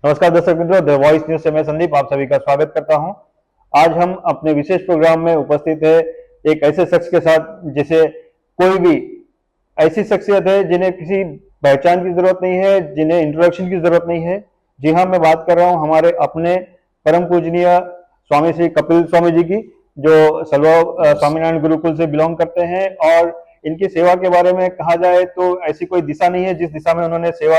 नमस्कार दर्शक मित्रों, द वॉइस न्यूज से मैं संदीप आप सभी का स्वागत करता हूं। आज हम अपने विशेष प्रोग्राम में उपस्थित है एक ऐसे शख्स के साथ जिसे कोई भी ऐसी शख्सियत है जिन्हें किसी पहचान की जरूरत नहीं है, जिन्हें इंट्रोडक्शन की जरूरत नहीं है। जी हाँ, मैं बात कर रहा हूं हमारे अपने परम पूजनीय स्वामी श्री कपिल स्वामी जी की, जो सलवा स्वामीनारायण गुरुकुल से बिलोंग करते हैं। और इनकी सेवा के बारे में कहा जाए तो ऐसी कोई दिशा नहीं है जिस दिशा में उन्होंने सेवा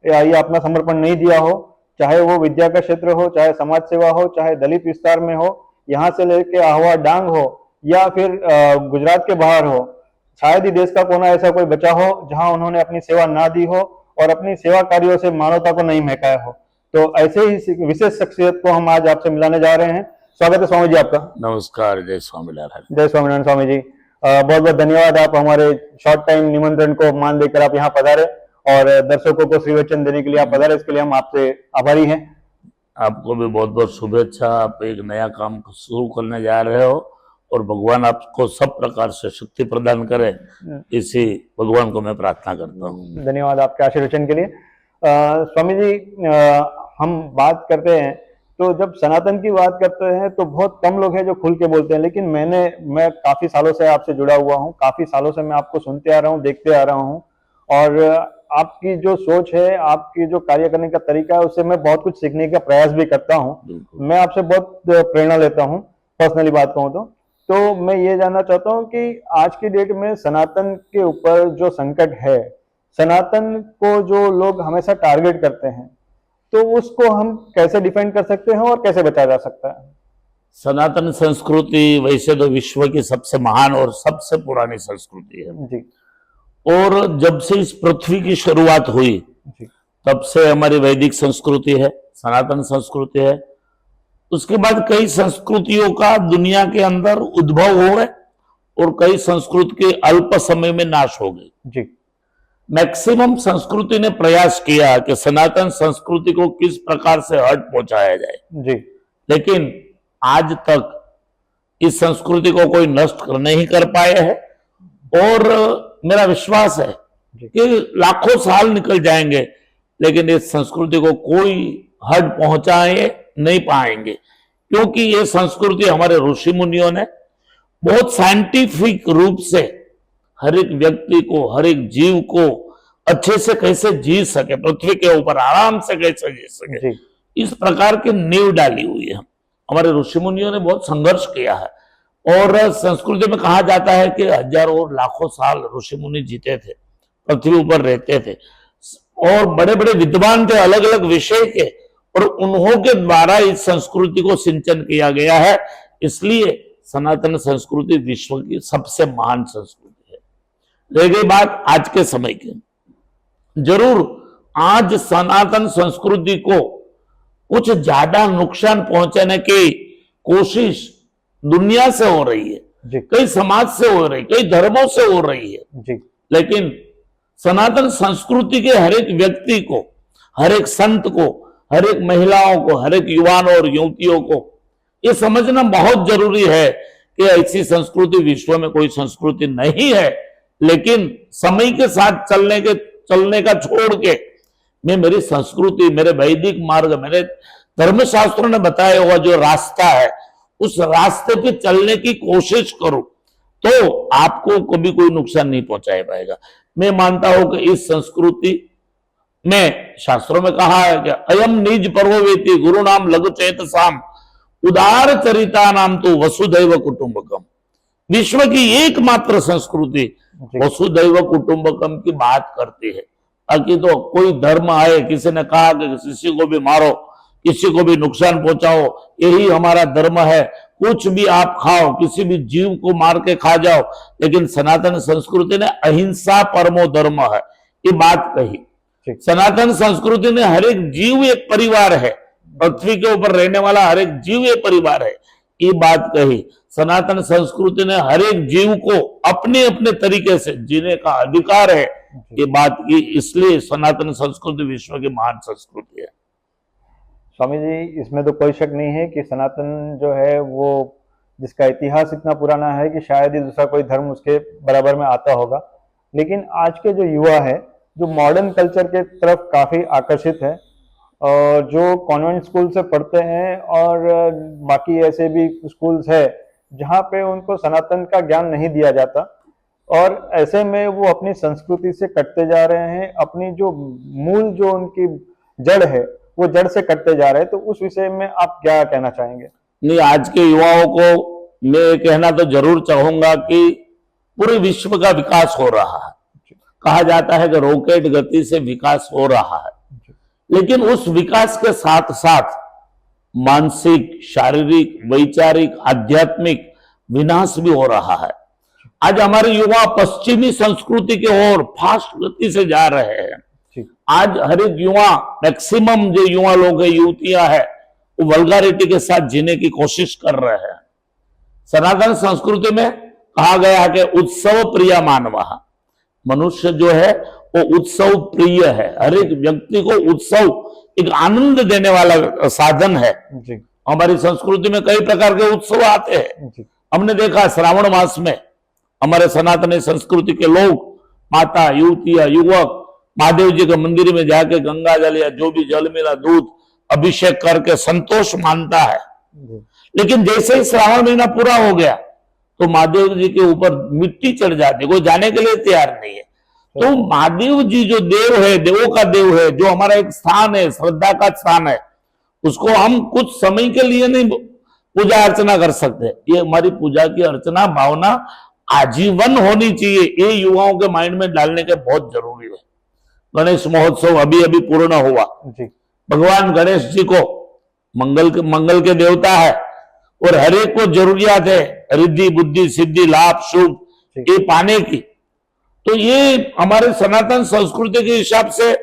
या अपना समर्पण नहीं दिया हो, चाहे वो विद्या का क्षेत्र हो, चाहे समाज सेवा हो, चाहे दलित विस्तार में हो, यहाँ से लेके आह्वा डांग हो या फिर गुजरात के बाहर हो। शायद ही देश का कोना ऐसा कोई बचा हो जहां उन्होंने अपनी सेवा ना दी हो और अपनी सेवा कार्यों से मानवता को नहीं महकाया हो। तो ऐसे ही विशेष शख्सियत को हम आज आपसे मिलाने जा रहे हैं। स्वागत है स्वामी जी आपका। नमस्कार, जय स्वामीनारायण। जय स्वामीनारायण स्वामी जी। बहुत बहुत धन्यवाद, आप हमारे शॉर्ट टाइम निमंत्रण को मान देकर आप यहाँ पधारे और दर्शकों को श्री वचन देने के लिए आप पधारे, इसके लिए हम आपसे आभारी हैं। आपको भी बहुत बहुत शुभेच्छा। आप एक नया काम शुरू करने जा रहे हो और भगवान आपको सब प्रकार से शक्ति प्रदान करे, इसी भगवान को मैं प्रार्थना करता हूँ। धन्यवाद आपके आशीर्वचन के लिए। स्वामी जी, हम बात करते हैं तो जब सनातन की बात करते हैं तो बहुत कम लोग हैं जो खुल के बोलते हैं, लेकिन मैं काफी सालों से आपसे जुड़ा हुआ हूँ, काफी सालों से मैं आपको सुनते आ रहा हूँ, देखते आ रहा हूँ। और आपकी जो सोच है, आपकी जो कार्य करने का तरीका है, उससे मैं बहुत कुछ सीखने का प्रयास भी करता हूँ। मैं आपसे बहुत प्रेरणा लेता हूँ, पर्सनली बात कहूँ तो मैं ये जानना चाहता हूँ कि आज की डेट में सनातन के ऊपर जो संकट है, सनातन को जो लोग हमेशा टारगेट करते हैं, तो उसको हम कैसे डिफेंड कर सकते हैं और कैसे बचाया जा सकता है? सनातन संस्कृति वैसे तो विश्व की सबसे महान और सबसे पुरानी संस्कृति है जी। और जब से इस पृथ्वी की शुरुआत हुई तब से हमारी वैदिक संस्कृति है, सनातन संस्कृति है। उसके बाद कई संस्कृतियों का दुनिया के अंदर उद्भव हो गए और कई संस्कृति के अल्प समय में नाश हो गई जी। मैक्सिमम संस्कृति ने प्रयास किया कि सनातन संस्कृति को किस प्रकार से हट पहुंचाया जाए जी। लेकिन आज तक इस संस्कृति को कोई नष्ट नहीं कर पाए हैं और मेरा विश्वास है कि लाखों साल निकल जाएंगे लेकिन इस संस्कृति को कोई हद पहुंचाए नहीं पाएंगे, क्योंकि ये संस्कृति हमारे ऋषि मुनियों ने बहुत साइंटिफिक रूप से हर एक व्यक्ति को, हर एक जीव को अच्छे से कैसे जी सके, पृथ्वी के ऊपर आराम से कैसे जी सके, इस प्रकार की नींव डाली हुई है। हमारे ऋषि मुनियों ने बहुत संघर्ष किया है और संस्कृति में कहा जाता है कि हजारों और लाखों साल ऋषि मुनि जीते थे, पृथ्वी ऊपर रहते थे और बड़े बड़े विद्वान थे अलग अलग विषय के, और उन्हों के द्वारा इस संस्कृति को सिंचन किया गया है। इसलिए सनातन संस्कृति विश्व की सबसे महान संस्कृति है। रह गई बात आज के समय की, जरूर आज सनातन संस्कृति को कुछ ज्यादा नुकसान पहुंचाने की कोशिश दुनिया से हो रही है, कई समाज से हो रही है, कई धर्मों से हो रही है जी। लेकिन सनातन संस्कृति के हर एक व्यक्ति को, हर एक संत को, हर एक महिलाओं को, हर एक युवाओं और युवतियों को यह समझना बहुत जरूरी है कि ऐसी संस्कृति विश्व में कोई संस्कृति नहीं है, लेकिन समय के साथ चलने का छोड़ के मैं मेरी संस्कृति, मेरे वैदिक मार्ग, मेरे धर्मशास्त्रों ने बताया हुआ जो रास्ता है उस रास्ते पे चलने की कोशिश करूं तो आपको कभी कोई नुकसान नहीं पहुंचा पाएगा। मैं मानता हूं कि इस संस्कृति में शास्त्रों में कहा है कि अयम निज पर्ववेति गुरु नाम लघु चेत साम उदार चरिता नाम तो वसुधैव कुटुंबकम। विश्व की एकमात्र संस्कृति वसुधैव कुटुंबकम की बात करती है। बाकी तो कोई धर्म आए, किसी ने कहा कि किसी को भी मारो, किसी को भी नुकसान पहुंचाओ, यही हमारा धर्म है, कुछ भी आप खाओ, किसी भी जीव को मार के खा जाओ, लेकिन सनातन संस्कृति ने अहिंसा परमो धर्म है ये बात कही। सनातन संस्कृति ने हर एक जीव एक परिवार है, पृथ्वी के ऊपर रहने वाला हर एक जीव एक परिवार है ये बात कही। सनातन संस्कृति ने हर एक जीव को अपने अपने तरीके से जीने का अधिकार है ये बात की। इसलिए सनातन संस्कृति विश्व की महान संस्कृति है। स्वामी जी, इसमें तो कोई शक नहीं है कि सनातन जो है वो जिसका इतिहास इतना पुराना है कि शायद ही दूसरा कोई धर्म उसके बराबर में आता होगा। लेकिन आज के जो युवा है, जो मॉडर्न कल्चर के तरफ काफी आकर्षित है, जो कॉन्वेंट स्कूल से पढ़ते हैं और बाकी ऐसे भी स्कूल्स है जहाँ पे उनको सनातन का ज्ञान नहीं दिया जाता, और ऐसे में वो अपनी संस्कृति से कटते जा रहे हैं, अपनी जो मूल जो उनकी जड़ है वो जड़ से कटते जा रहे हैं। तो उस विषय में आप क्या कहना चाहेंगे? नहीं, आज के युवाओं को मैं ये कहना तो जरूर चाहूंगा कि पूरे विश्व का विकास हो रहा है। कहा जाता है कि रॉकेट गति से विकास हो रहा है, लेकिन उस विकास के साथ साथ मानसिक, शारीरिक, वैचारिक, आध्यात्मिक विनाश भी हो रहा है। आज हमारे युवा पश्चिमी संस्कृति की ओर फास्ट गति से जा रहे हैं। आज हर एक युवा, मैक्सिमम जो युवा लोग हैं, युवतियां हैं, वो वल्गारिटी के साथ जीने की कोशिश कर रहे हैं। सनातन संस्कृति में कहा गया है कि उत्सव प्रिय मानवः, मनुष्य जो है वो उत्सव प्रिय है। हर एक व्यक्ति को उत्सव एक आनंद देने वाला साधन है। जी। हमारी संस्कृति में कई प्रकार के उत्सव आते हैं। हमने देखा श्रावण मास में हमारे सनातनी संस्कृति के लोग, माता, युवतियां, युवक महादेव जी के मंदिर में जाके गंगा जल या जो भी जल मिला, दूध अभिषेक करके संतोष मानता है। लेकिन जैसे ही श्रावण महीना पूरा हो गया तो महादेव जी के ऊपर मिट्टी चढ़ जाती, कोई जाने के लिए तैयार नहीं है। तो महादेव जी जो देव है, देवों का देव है, जो हमारा एक स्थान है, श्रद्धा का स्थान है, उसको हम कुछ समय के लिए नहीं पूजा अर्चना कर सकते। ये हमारी पूजा की अर्चना भावना आजीवन होनी चाहिए, ये युवाओं के माइंड में डालने के बहुत जरूरी है। गणेश महोत्सव अभी अभी पूर्ण हुआ। भगवान गणेश जी को मंगल के देवता है और हर एक को जरूरियात है रिद्धि, बुद्धि, सिद्धि, लाभ, शुभ ये पाने की। तो ये हमारे सनातन संस्कृति के हिसाब से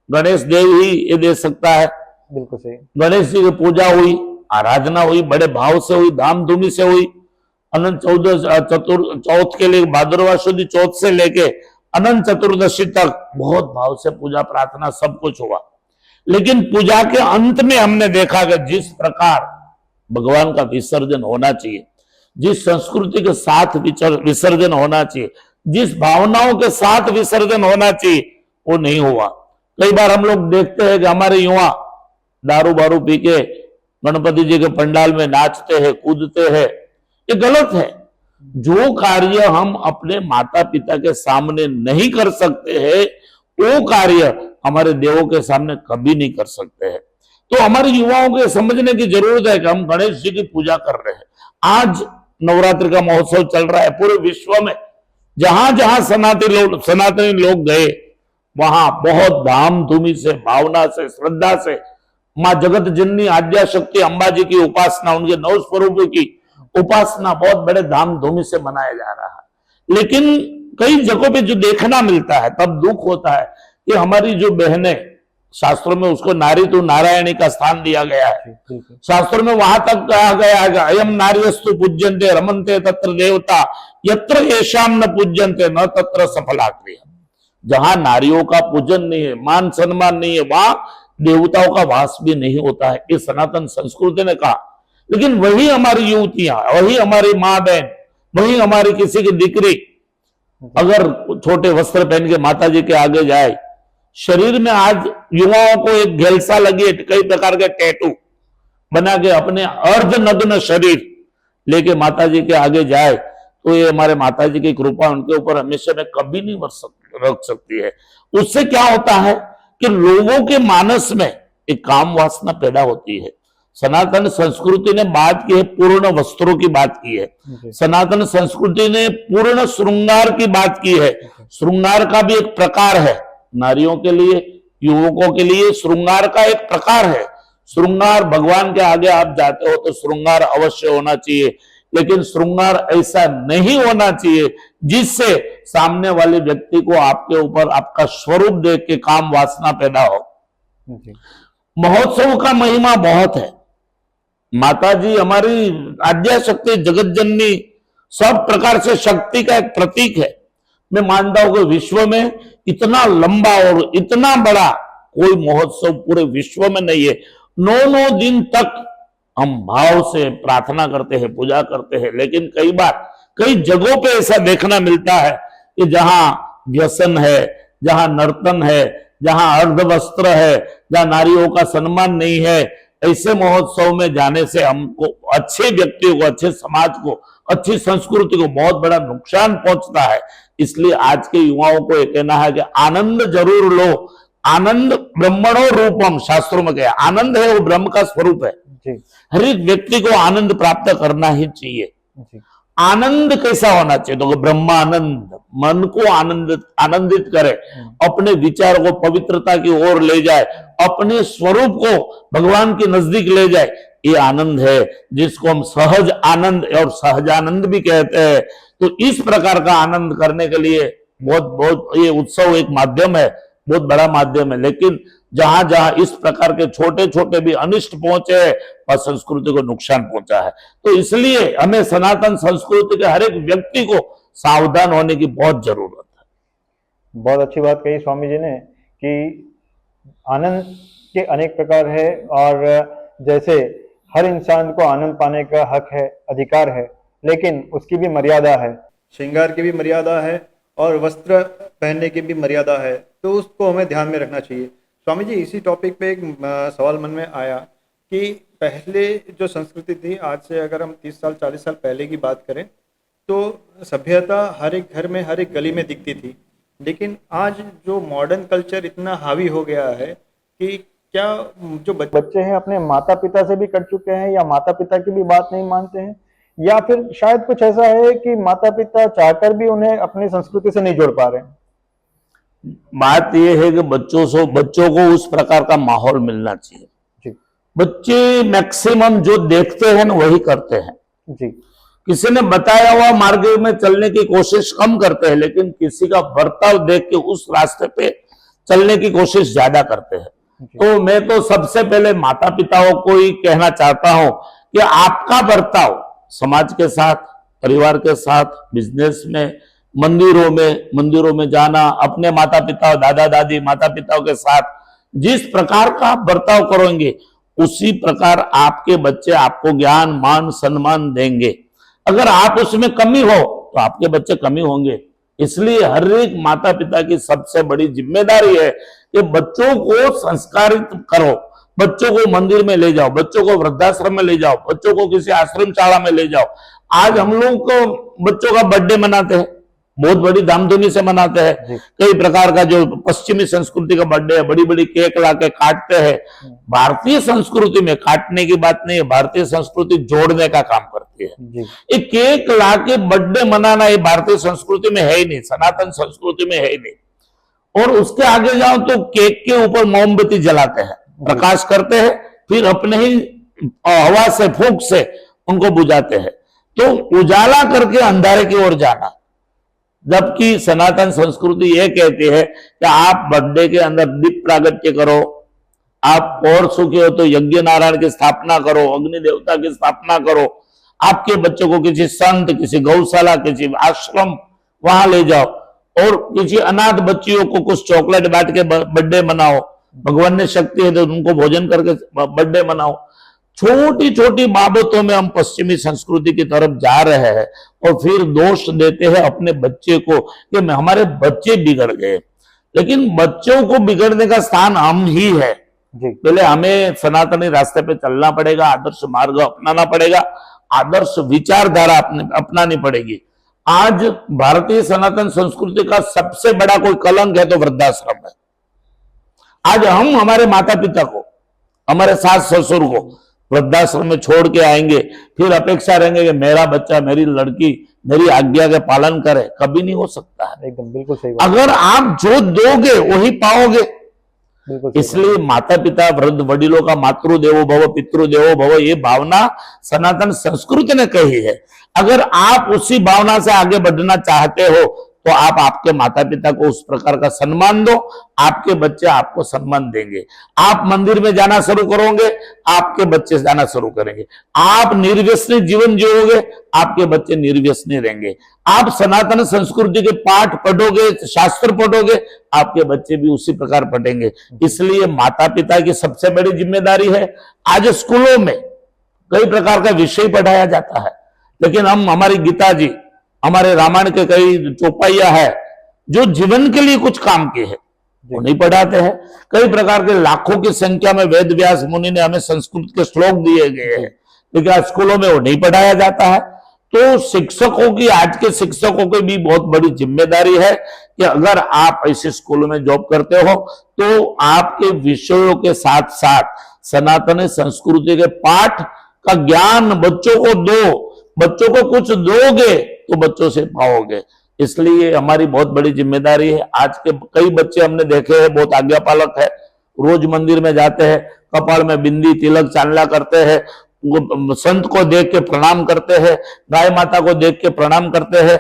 गणेश देव ही ये दे सकता है। बिल्कुल सही। गणेश जी की पूजा हुई, आराधना हुई, बड़े भाव से हुई, धामधूमी से हुई। अनंत चौथ के लिए भाद्रवा शुद्ध चौथ से लेके अनंत चतुर्दशी तक बहुत भाव से पूजा प्रार्थना सब कुछ हुआ। लेकिन पूजा के अंत में हमने देखा कि जिस प्रकार भगवान का विसर्जन होना चाहिए, जिस संस्कृति के साथ विसर्जन होना चाहिए, जिस भावनाओं के साथ विसर्जन होना चाहिए, वो नहीं हुआ। कई बार हम लोग देखते हैं कि हमारे युवा दारू बारू पी के गणपति जी के पंडाल में नाचते हैं, कूदते हैं। ये गलत है। जो कार्य हम अपने माता पिता के सामने नहीं कर सकते हैं, वो कार्य हमारे देवों के सामने कभी नहीं कर सकते हैं। तो हमारे युवाओं को समझने की जरूरत है कि हम गणेश जी की पूजा कर रहे हैं। आज नवरात्रि का महोत्सव चल रहा है पूरे विश्व में। जहां जहां सनातनी लोग गए, वहां बहुत धामधूमी से, भावना से, श्रद्धा से मां जगत जननी आद्या शक्ति अम्बा जी की उपासना, उनके नौ स्वरूपों की उपासना बहुत बड़े धामधूमी से मनाया जा रहा है। लेकिन कई जगहों पे जो देखना मिलता है, तब दुख होता है कि हमारी जो बहनें, शास्त्रों में उसको नारी तो नारायणी का स्थान दिया गया है। शास्त्रों में वहां तक कहा गया है अयम नार्यस्तु पूज्यन्ते रमन्ते तत्र देवता यत्र येषाम न पूज्यन्ते न तत्र सफला क्रिया। जहां नारियों का पूजन नहीं है, मान सम्मान नहीं है, वहां देवताओं का वास भी नहीं होता है। ये सनातन संस्कृति ने कहा। लेकिन वही हमारी युवतियां, वही हमारी माँ बहन, वही हमारी किसी की दिकरी अगर छोटे वस्त्र पहन के माता जी के आगे जाए, शरीर में आज युवाओं को एक घेलसा लगी है, कई प्रकार के टैटू बना के अपने अर्धनग्न शरीर लेके माता जी के आगे जाए, तो ये हमारे माता जी की कृपा उनके ऊपर हमेशा में कभी नहीं रख सकती है। उससे क्या होता है कि लोगों के मानस में एक काम वासना पैदा होती है। सनातन संस्कृति ने बात की है पूर्ण वस्त्रों की बात की है। सनातन संस्कृति ने पूर्ण श्रृंगार की बात की है। श्रृंगार का भी एक प्रकार है। नारियों के लिए, युवकों के लिए श्रृंगार का एक प्रकार है। श्रृंगार भगवान के आगे आप जाते हो तो श्रृंगार अवश्य होना चाहिए, लेकिन श्रृंगार ऐसा नहीं होना चाहिए जिससे सामने वाले व्यक्ति को आपके ऊपर आपका स्वरूप देख के काम वासना पैदा हो। महोत्सव का महिमा बहुत है। माता जी हमारी आद्या शक्ति, जगत जननी, सब प्रकार से शक्ति का एक प्रतीक है। मैं मानता हूं कि विश्व में इतना लंबा और इतना बड़ा कोई महोत्सव पूरे विश्व में नहीं है। 9 दिन तक हम भाव से प्रार्थना करते हैं, पूजा करते हैं, लेकिन कई बार कई जगहों पे ऐसा देखना मिलता है कि जहां व्यसन है, जहां नर्तन है, जहां अर्धवस्त्र है, जहां नारियों का सम्मान नहीं है, ऐसे महोत्सव में जाने से हमको, अच्छे व्यक्तियों को, अच्छे समाज को, अच्छी संस्कृति को बहुत बड़ा नुकसान पहुंचता है। इसलिए आज के युवाओं को ये कहना है कि आनंद जरूर लो। आनंद ब्रह्मणो रूपम, शास्त्रों में कहा, आनंद है वो ब्रह्म का स्वरूप है जी हर एक व्यक्ति को आनंद प्राप्त करना ही चाहिए। जी आनंद कैसा होना चाहिए? तो ब्रह्मानंद, मन को आनंदित करे, अपने विचार को पवित्रता की ओर ले जाए, अपने स्वरूप को भगवान के नजदीक ले जाए, ये आनंद है जिसको हम सहज आनंद और सहजानंद भी कहते हैं। तो इस प्रकार का आनंद करने के लिए बहुत ये उत्सव एक माध्यम है, बहुत बड़ा माध्यम है। लेकिन जहां जहां इस प्रकार के छोटे छोटे भी अनिष्ट पहुंचे हैं, वह संस्कृति को नुकसान पहुंचा है। तो इसलिए हमें सनातन संस्कृति के हर एक व्यक्ति को सावधान होने की बहुत जरूरत है। बहुत अच्छी बात कही स्वामी जी ने कि आनंद के अनेक प्रकार है, और जैसे हर इंसान को आनंद पाने का हक है, अधिकार है, लेकिन उसकी भी मर्यादा है, श्रृंगार की भी मर्यादा है और वस्त्र पहनने की भी मर्यादा है, तो उसको हमें ध्यान में रखना चाहिए। स्वामी जी, इसी टॉपिक पे एक सवाल मन में आया कि पहले जो संस्कृति थी, आज से अगर हम 30 साल 40 साल पहले की बात करें, तो सभ्यता हर एक घर में, हर एक गली में दिखती थी। लेकिन आज जो मॉडर्न कल्चर इतना हावी हो गया है कि क्या जो बच्चे हैं अपने माता पिता से भी कट चुके हैं, या माता पिता की भी बात नहीं मानते हैं, या फिर शायद कुछ ऐसा है कि माता पिता चाहकर भी उन्हें अपनी संस्कृति से नहीं जोड़ पा रहे हैं। बात यह है कि बच्चों को उस प्रकार का माहौल मिलना चाहिए। जी बच्चे मैक्सिमम जो देखते हैं ना वही करते हैं। जी किसी ने बताया हुआ मार्ग में चलने की कोशिश कम करते हैं, लेकिन किसी का बर्ताव देख के उस रास्ते पे चलने की कोशिश ज्यादा करते हैं। तो मैं तो सबसे पहले माता पिताओं को ही कहना चाहता हूं कि आपका बर्ताव समाज के साथ, परिवार के साथ, बिजनेस में, मंदिरों में जाना, अपने माता पिता, दादा दादी, माता पिताओं के साथ जिस प्रकार का आप बर्ताव करोगे, उसी प्रकार आपके बच्चे आपको ज्ञान, मान, सम्मान देंगे। अगर आप उसमें कमी हो तो आपके बच्चे कमी होंगे। इसलिए हर एक माता पिता की सबसे बड़ी जिम्मेदारी है कि बच्चों को संस्कारित करो, बच्चों को मंदिर में ले जाओ, बच्चों को वृद्धाश्रम में ले जाओ, बच्चों को किसी आश्रम शाला में ले जाओ। आज हम लोग को बच्चों का बर्थडे मनाते हैं, बहुत बड़ी धामधूमी से मनाते हैं। कई प्रकार का जो पश्चिमी संस्कृति का बर्थडे है, बड़ी बड़ी केक लाके काटते हैं। भारतीय संस्कृति में काटने की बात नहीं है, भारतीय संस्कृति जोड़ने का काम करती है। एक केक लाके बर्थडे मनाना ये भारतीय संस्कृति में है ही नहीं, सनातन संस्कृति में है ही नहीं। और उसके आगे जाओ तो केक के ऊपर मोमबत्ती जलाते हैं, प्रकाश करते हैं, फिर अपने ही हवा से, फूंक से उनको बुझाते हैं। तो उजाला करके अंधारे की ओर जाना, जबकि सनातन संस्कृति यह कहती है कि आप बर्थडे के अंदर दीप प्रागट्य करो, आप और सुखी हो तो यज्ञ नारायण की स्थापना करो, अग्नि देवता की स्थापना करो, आपके बच्चों को किसी संत, किसी गौशाला, किसी आश्रम वहां ले जाओ, और किसी अनाथ बच्चियों को कुछ चॉकलेट बांट के बर्थडे मनाओ। भगवान ने शक्ति है तो उनको भोजन करके बर्थडे मनाओ। छोटी छोटी बाबतों में हम पश्चिमी संस्कृति की तरफ जा रहे हैं और फिर दोष देते हैं अपने बच्चे को कि हमारे बच्चे बिगड़ गए। लेकिन बच्चों को बिगड़ने का स्थान हम ही है। पहले हमें सनातनी रास्ते पे चलना पड़ेगा, आदर्श मार्ग अपनाना पड़ेगा, आदर्श विचारधारा अपनानी पड़ेगी। आज भारतीय सनातन संस्कृति का सबसे बड़ा कोई कलंक है तो वृद्धाश्रम है। आज हम हमारे माता पिता को, हमारे सास ससुर को वृद्धाश्रम में छोड़ के आएंगे, फिर अपेक्षा रहेंगे कि मेरा बच्चा, मेरी लड़की मेरी आज्ञा के पालन करे। कभी नहीं हो सकता है। एकदम बिल्कुल सही बात। अगर आप जो दोगे वही पाओगे। इसलिए माता पिता, वृद्ध वडिलों का मातृदेवो भव, पितृदेवो भव, ये भावना सनातन संस्कृति ने कही है। अगर आप उसी भावना से आगे बढ़ना चाहते हो तो आप आपके माता पिता को उस प्रकार का सम्मान दो, आपके बच्चे आपको सम्मान देंगे। आप मंदिर में जाना शुरू करोगे, आपके बच्चे जाना शुरू करेंगे। आप निर्व्यसनी जीवन जियोगे, आपके बच्चे निर्व्यसनी रहेंगे। आप सनातन संस्कृति के पाठ पढ़ोगे, शास्त्र पढ़ोगे, आपके बच्चे भी उसी प्रकार पढ़ेंगे। इसलिए माता पिता की सबसे बड़ी जिम्मेदारी है। आज स्कूलों में कई प्रकार का विषय पढ़ाया जाता है, लेकिन हम, हमारी गीता जी, हमारे रामायण के कई चौपाइया है जो जीवन के लिए कुछ काम के हैं, वो नहीं पढ़ाते हैं। कई प्रकार के लाखों की संख्या में वेद व्यास मुनि ने हमें संस्कृत के श्लोक दिए गए हैं, लेकिन आज स्कूलों में वो नहीं पढ़ाया जाता है। तो शिक्षकों की, आज के शिक्षकों की भी बहुत बड़ी जिम्मेदारी है कि अगर आप ऐसे स्कूलों में जॉब करते हो तो आपके विषयों के साथ साथ सनातनी संस्कृति के पाठ का ज्ञान बच्चों को दो। बच्चों को कुछ दोगे तो बच्चों से पाओगे। इसलिए हमारी बहुत बड़ी जिम्मेदारी है। आज के कई बच्चे हमने देखे हैं, बहुत आज्ञापालक है, रोज मंदिर में जाते हैं, कपाल में बिंदी तिलक चांदला करते हैं, वो संत को देख के प्रणाम करते हैं, गाय माता को देख के प्रणाम करते हैं।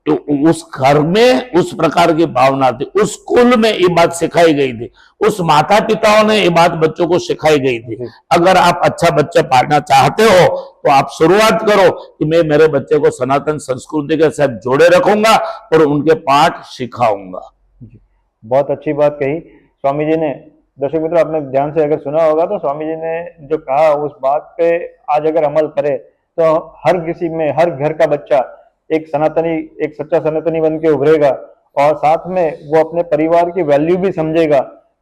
तो उस घर में उस प्रकार की भावना थी, उस स्कूल में ये बात सिखाई गई थी, उस माता पिताओं ने ये बात बच्चों को सिखाई गई थी। अगर आप अच्छा बच्चा पालना चाहते हो तो आप शुरुआत करो कि मैं मेरे बच्चे को सनातन संस्कृति के साथ जोड़े रखूंगा और उनके पाठ सिखाऊंगा। बहुत अच्छी बात कही स्वामी जी ने। दर्शक मित्रों, आपने ध्यान से अगर सुना होगा तो स्वामी जी ने जो कहा उस बात पे आज अगर अमल करे तो हर किसी में, हर घर का बच्चा एक सनातनी, एक सच्चा सनातनी बन के उभरेगा और साथ में वो अपने परिवार की वैल्यू भी समझेगा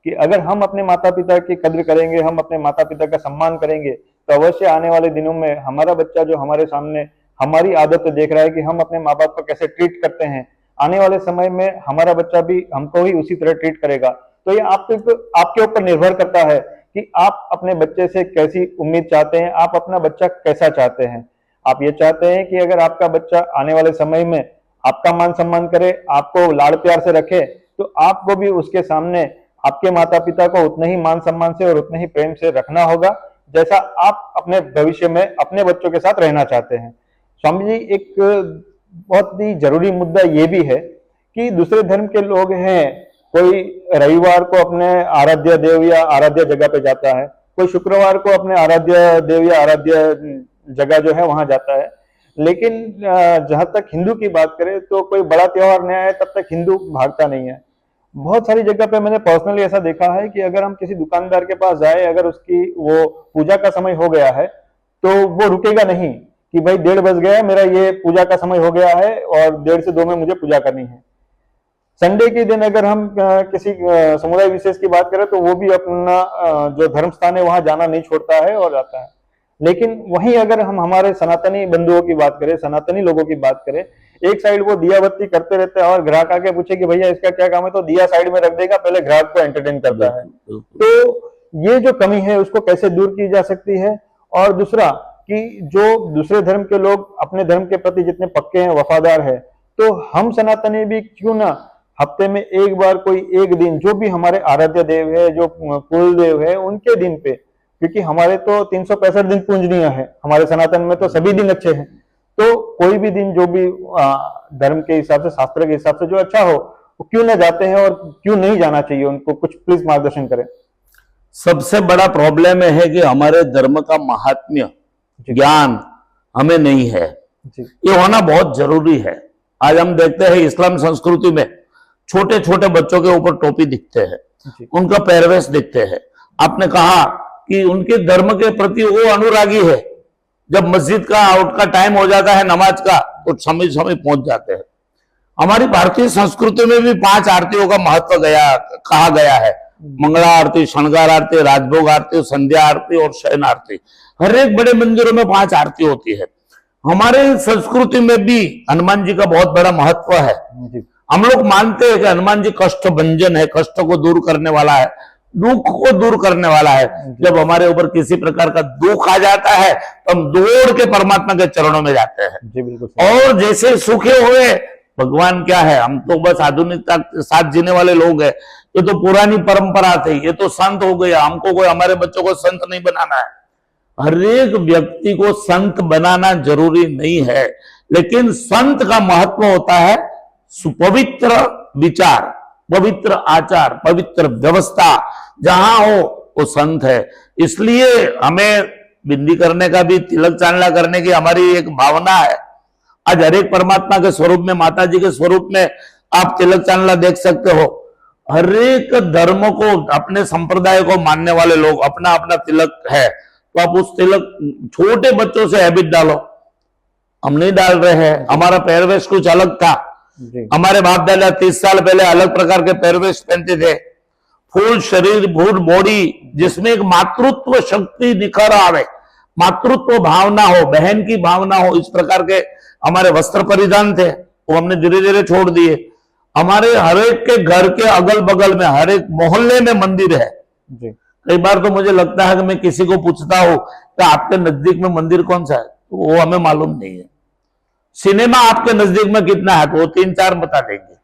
कि अगर हम अपने माता पिता की कद्र करेंगे, हम अपने माता पिता का सम्मान करेंगे तो अवश्य आने वाले दिनों में हमारा बच्चा जो हमारे सामने हमारी आदत देख रहा है कि हम अपने माँ बाप को कैसे ट्रीट करते हैं, आने वाले समय में हमारा बच्चा भी हमको ही उसी तरह ट्रीट करेगा। तो ये आपके ऊपर निर्भर करता है कि आप अपने बच्चे से कैसी उम्मीद चाहते हैं, आप अपना बच्चा कैसा चाहते हैं। आप ये चाहते हैं कि अगर आपका बच्चा आने वाले समय में आपका मान सम्मान करे, आपको लाड़ प्यार से रखे, तो आपको भी उसके सामने आपके माता पिता को उतने ही मान सम्मान से और उतने ही प्रेम से रखना होगा जैसा आप अपने भविष्य में अपने बच्चों के साथ रहना चाहते हैं। स्वामी जी, एक बहुत ही जरूरी मुद्दा ये भी है कि दूसरे धर्म के लोग हैं, कोई रविवार को अपने आराध्य देव या आराध्य जगह पे जाता है, कोई शुक्रवार को अपने आराध्य देव या आराध्य जगह जो है वहां जाता है। लेकिन जहां तक हिंदू की बात करें तो कोई बड़ा त्योहार नहीं आए तब तक हिंदू भागता नहीं है। बहुत सारी जगह पे मैंने पर्सनली ऐसा देखा है कि अगर हम किसी दुकानदार के पास जाए, अगर उसकी वो पूजा का समय हो गया है तो वो रुकेगा नहीं कि भाई 1:30 बज गया है, मेरा ये पूजा का समय हो गया है और 1:30 से 2 में मुझे पूजा करनी है। संडे के दिन अगर हम किसी समुदाय विशेष की बात करें तो वो भी अपना जो धर्म स्थान है वहां जाना नहीं छोड़ता है और जाता है। लेकिन वहीं अगर हम हमारे सनातनी बंधुओं की बात करें, सनातनी लोगों की बात करें, एक साइड वो दिया बत्ती करते रहते हैं और ग्राहक आके पूछे कि भैया इसका क्या काम है तो दिया साइड में रख देगा, पहले ग्राहक को एंटरटेन करता है। तो ये जो कमी है उसको कैसे दूर की जा सकती है। और दूसरा कि जो दूसरे धर्म के लोग अपने धर्म के प्रति जितने पक्के हैं, वफादार है, तो हम सनातनी भी क्यों ना हफ्ते में एक बार कोई एक दिन, जो भी हमारे आराध्य देव है, जो कुल देव है, उनके दिन पे, क्योंकि हमारे तो 365 दिन पूजनीय है, हमारे सनातन में तो सभी दिन अच्छे हैं, तो कोई भी दिन जो भी धर्म के हिसाब से, शास्त्र के हिसाब से जो अच्छा हो वो क्यों ना जाते हैं और क्यों नहीं जाना चाहिए उनको, कुछ प्लीज मार्गदर्शन करें। सबसे बड़ा प्रॉब्लम है कि हमारे धर्म का महात्म्य ज्ञान हमें नहीं है। ये होना बहुत जरूरी है। आज हम देखते हैं इस्लाम संस्कृति में छोटे छोटे बच्चों के ऊपर टोपी दिखते हैं, उनका पहरवेश दिखते हैं। आपने कहा कि उनके धर्म के प्रति वो अनुरागी है। जब मस्जिद का आउट का टाइम हो जाता है नमाज का तो समय समय पहुंच जाते हैं। हमारी भारतीय संस्कृति में भी 5 आरतियों का महत्व कहा गया है। मंगला आरती, शृंगार आरती, राजभोग आरती, संध्या आरती और शयन आरती। हर एक बड़े मंदिरों में 5 आरती होती है। हमारे संस्कृति में भी हनुमान जी का बहुत बड़ा महत्व है। हम लोग मानते हैं कि हनुमान जी कष्ट भंजन है, कष्ट को दूर करने वाला है, दुख को दूर करने वाला है। जब हमारे ऊपर किसी प्रकार का दुख आ जाता है तो हम दौड़ के परमात्मा के चरणों में जाते हैं। जी बिल्कुल। और जैसे सूखे हुए भगवान क्या है, हम तो बस आधुनिकता के साथ जीने वाले लोग हैं। ये तो पुरानी परंपरा थी, ये तो संत हो गया। हमको कोई, हमारे बच्चों को संत नहीं बनाना है। हर एक व्यक्ति को संत बनाना जरूरी नहीं है, लेकिन संत का महत्व होता है सुपवित्र विचार, पवित्र आचार, पवित्र व्यवस्था जहां हो वो संत है। इसलिए हमें बिंदी करने का भी, तिलक चांदला करने की हमारी एक भावना है। आज हर एक परमात्मा के स्वरूप में, माता जी के स्वरूप में आप तिलक चांदला देख सकते हो। हर एक धर्म को, अपने संप्रदाय को मानने वाले लोग अपना अपना तिलक है, तो आप उस तिलक, छोटे बच्चों से हैबिट डालो। हम नहीं डाल रहे हैं। हमारा पहरवेश कुछ अलग था। हमारे बाप दादा 30 साल पहले अलग प्रकार के पहरवेश पहनते थे। फुल शरीर, फुल बॉडी, जिसमें एक मातृत्व शक्ति निखर आवे, मातृत्व भावना हो, बहन की भावना हो। इस प्रकार के हमारे वस्त्र परिधान थे, वो हमने धीरे धीरे छोड़ दिए। हमारे हर एक के घर के अगल बगल में, हर एक मोहल्ले में मंदिर है जी। कई बार तो मुझे लगता है कि मैं किसी को पूछता हूं कि आपके नजदीक में मंदिर कौन सा है, तो वो हमें मालूम नहीं है। सिनेमा आपके नजदीक में कितना है, तो वो 3-4 बता देंगे।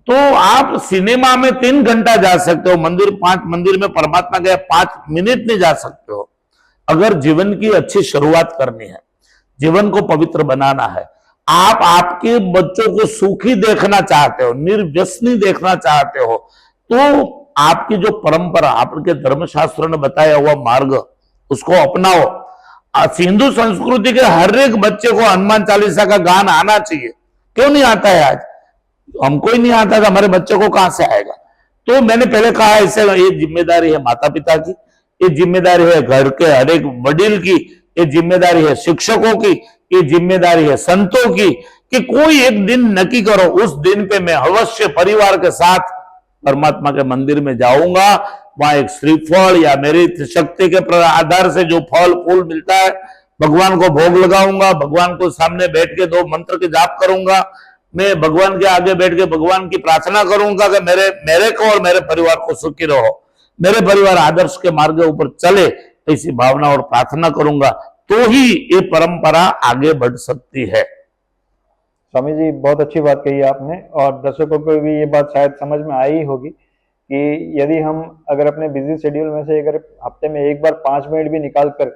तो आप सिनेमा में 3 घंटा जा सकते हो, मंदिर में परमात्मा के 5 मिनट नहीं जा सकते हो। अगर जीवन की अच्छी शुरुआत करनी है, जीवन को पवित्र बनाना है, आप आपके बच्चों को सुखी देखना चाहते हो, निर्व्यसनी देखना चाहते हो, तो आपकी जो परंपरा, आपके धर्मशास्त्रों ने बताया हुआ मार्ग, उसको अपनाओ। हिंदू संस्कृति के हर एक बच्चे को हनुमान चालीसा का गान आना चाहिए। क्यों नहीं आता है आज? हमको ही नहीं आता था, हमारे बच्चों को कहां से आएगा? तो मैंने पहले कहा, इससे ये जिम्मेदारी है माता पिता की, ये जिम्मेदारी है घर के हर एक वडील की, ये जिम्मेदारी है शिक्षकों की, ये जिम्मेदारी है संतों की, कि कोई एक दिन नक्की करो, उस दिन पे मैं अवश्य परिवार के साथ परमात्मा के मंदिर में जाऊंगा, वहां एक श्रीफल या मेरी शक्ति के आधार से जो फल फूल मिलता है, भगवान को भोग लगाऊंगा, भगवान को सामने बैठ के 2 मंत्र के जाप करूंगा, मैं भगवान के आगे बैठ के भगवान की प्रार्थना करूंगा कि मेरे को और मेरे परिवार को सुखी रहो, मेरे परिवार आदर्श के मार्ग के ऊपर चले, ऐसी भावना और प्रार्थना करूंगा, तो ही ये परंपरा आगे बढ़ सकती है। स्वामी जी, बहुत अच्छी बात कही आपने, और दर्शकों को भी ये बात शायद समझ में आई होगी कि यदि हम अगर अपने बिजी शेड्यूल में से अगर हफ्ते में एक बार 5 मिनट भी निकाल कर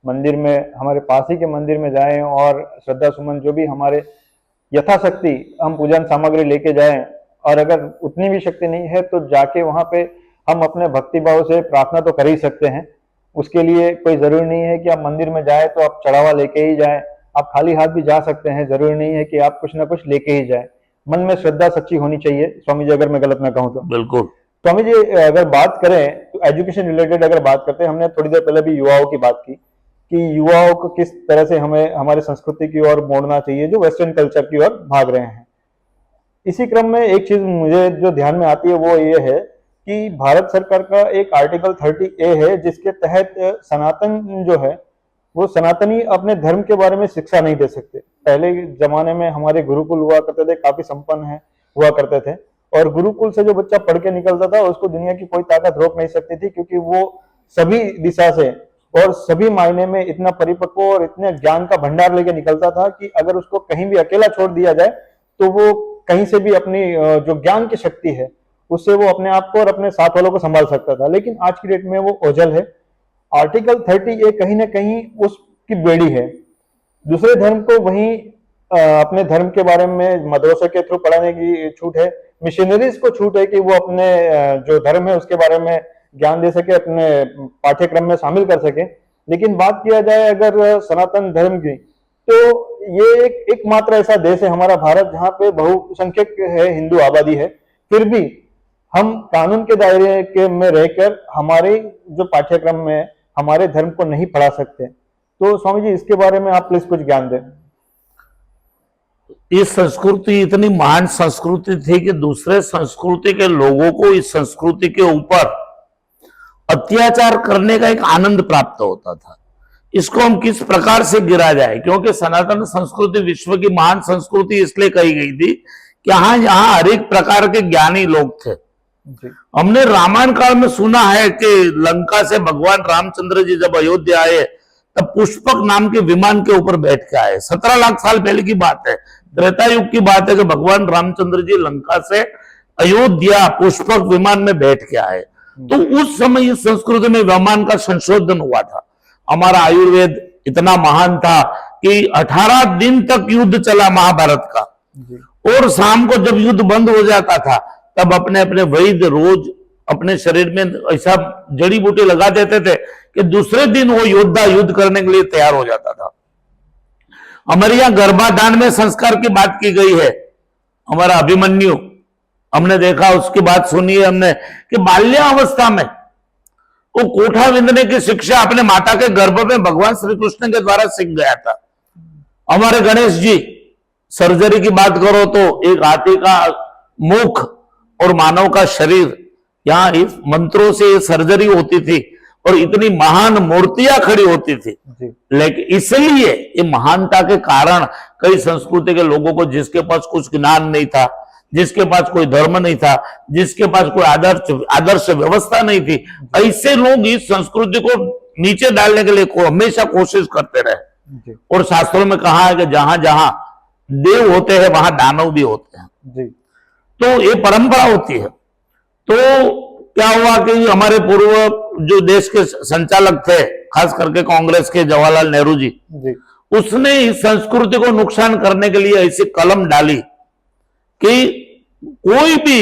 मंदिर में, हमारे पास ही के मंदिर में जाएं और श्रद्धा सुमन जो भी हमारे यथाशक्ति हम पूजन सामग्री लेके जाएं, और अगर उतनी भी शक्ति नहीं है तो जाके वहां पे हम अपने भक्ति भाव से प्रार्थना तो कर ही सकते हैं। उसके लिए कोई जरूरी नहीं है कि आप मंदिर में जाए तो आप चढ़ावा लेके ही जाएं, आप खाली हाथ भी जा सकते हैं, जरूरी नहीं है कि आप कुछ ना कुछ लेके ही जाएं। मन में श्रद्धा सच्ची होनी चाहिए, स्वामी जी, अगर मैं गलत ना कहूँ तो। बिल्कुल स्वामी जी, अगर बात करें तो एजुकेशन रिलेटेड अगर बात करते हैं, हमने थोड़ी देर पहले भी युवाओं की बात की कि युवाओं को किस तरह से हमें हमारी संस्कृति की ओर मोड़ना चाहिए, जो वेस्टर्न कल्चर की ओर भाग रहे हैं। इसी क्रम में एक चीज मुझे जो ध्यान में आती है वो ये है कि भारत सरकार का एक आर्टिकल 30A है, जिसके तहत सनातन जो है वो सनातनी अपने धर्म के बारे में शिक्षा नहीं दे सकते। पहले जमाने में हमारे गुरुकुल हुआ करते थे, काफी संपन्न हुआ करते थे, और गुरुकुल से जो बच्चा पढ़ के निकलता था उसको दुनिया की कोई ताकत रोक नहीं सकती थी, क्योंकि वो सभी दिशा से और सभी मायने में इतना परिपक्व और इतने ज्ञान का भंडार लेके निकलता था कि अगर उसको कहीं भी अकेला छोड़ दिया जाए तो वो कहीं से भी अपनी जो ज्ञान की शक्ति है उससे वो अपने आप को और अपने साथ वालों को संभाल सकता था। लेकिन आज की डेट में वो ओझल है। आर्टिकल 30A कहीं ना कहीं उसकी बेड़ी है। दूसरे धर्म को वहीं अपने धर्म के बारे में मदरसे के थ्रू पढ़ाने की छूट है, मिशनरीज को छूट है कि वो अपने जो धर्म है उसके बारे में ज्ञान दे सके, अपने पाठ्यक्रम में शामिल कर सके। लेकिन बात किया जाए अगर सनातन धर्म की, तो ये एकमात्र ऐसा देश है हमारा भारत जहाँ पे बहुसंख्यक है, हिंदू आबादी है, फिर भी हम कानून के दायरे के में रहकर हमारे जो पाठ्यक्रम में हमारे धर्म को नहीं पढ़ा सकते। तो स्वामी जी, इसके बारे में आप प्लीज कुछ ज्ञान दें। ये संस्कृति इतनी महान संस्कृति थी कि दूसरे संस्कृति के लोगों को इस संस्कृति के ऊपर अत्याचार करने का एक आनंद प्राप्त होता था। इसको हम किस प्रकार से गिरा जाए, क्योंकि सनातन संस्कृति विश्व की महान संस्कृति इसलिए कही गई थी कि यहाँ हर एक प्रकार के ज्ञानी लोग थे। हमने रामायण काल में सुना है कि लंका से भगवान रामचंद्र जी जब अयोध्या आए तब पुष्पक नाम के विमान के ऊपर बैठ के आए। 17 लाख साल पहले की बात है, त्रेता युग की बात है कि भगवान रामचंद्र जी लंका से अयोध्या पुष्पक विमान में बैठ के आए। तो उस समय इस संस्कृति में विमान का संशोधन हुआ था। हमारा आयुर्वेद इतना महान था कि 18 दिन तक युद्ध चला महाभारत का, और शाम को जब युद्ध बंद हो जाता था तब अपने अपने वैद्य रोज अपने शरीर में ऐसा जड़ी बूटी लगा देते थे कि दूसरे दिन वो योद्धा युद्ध करने के लिए तैयार हो जाता था। हमारे यहाँ गर्भाधान में संस्कार की बात की गई है। हमारा अभिमन्यु, हमने देखा, उसकी बात सुनी है हमने कि बाल्यावस्था में वो कोठा विंदने की शिक्षा अपने माता के गर्भ में भगवान श्री कृष्ण के द्वारा सीख गया था। हमारे गणेश जी, सर्जरी की बात करो तो एक हाथी का मुख और मानव का शरीर, यहाँ इस मंत्रों से ये सर्जरी होती थी और इतनी महान मूर्तियां खड़ी होती थी। जी लेकिन इसलिए ये महानता के कारण कई संस्कृति के लोगों को, जिसके पास कुछ ज्ञान नहीं था, जिसके पास कोई धर्म नहीं था, जिसके पास कोई आदर्श व्यवस्था नहीं थी, ऐसे लोग इस संस्कृति को नीचे डालने के लिए हमेशा कोशिश करते रहे। जी और शास्त्रों में कहा है कि जहां जहां देव होते हैं वहां दानव भी होते हैं। जी तो ये परंपरा होती है। तो क्या हुआ कि हमारे पूर्व जो देश के संचालक थे, खास करके कांग्रेस के जवाहरलाल नेहरू जी, जी उसने इस संस्कृति को नुकसान करने के लिए ऐसी कलम डाली कि कोई भी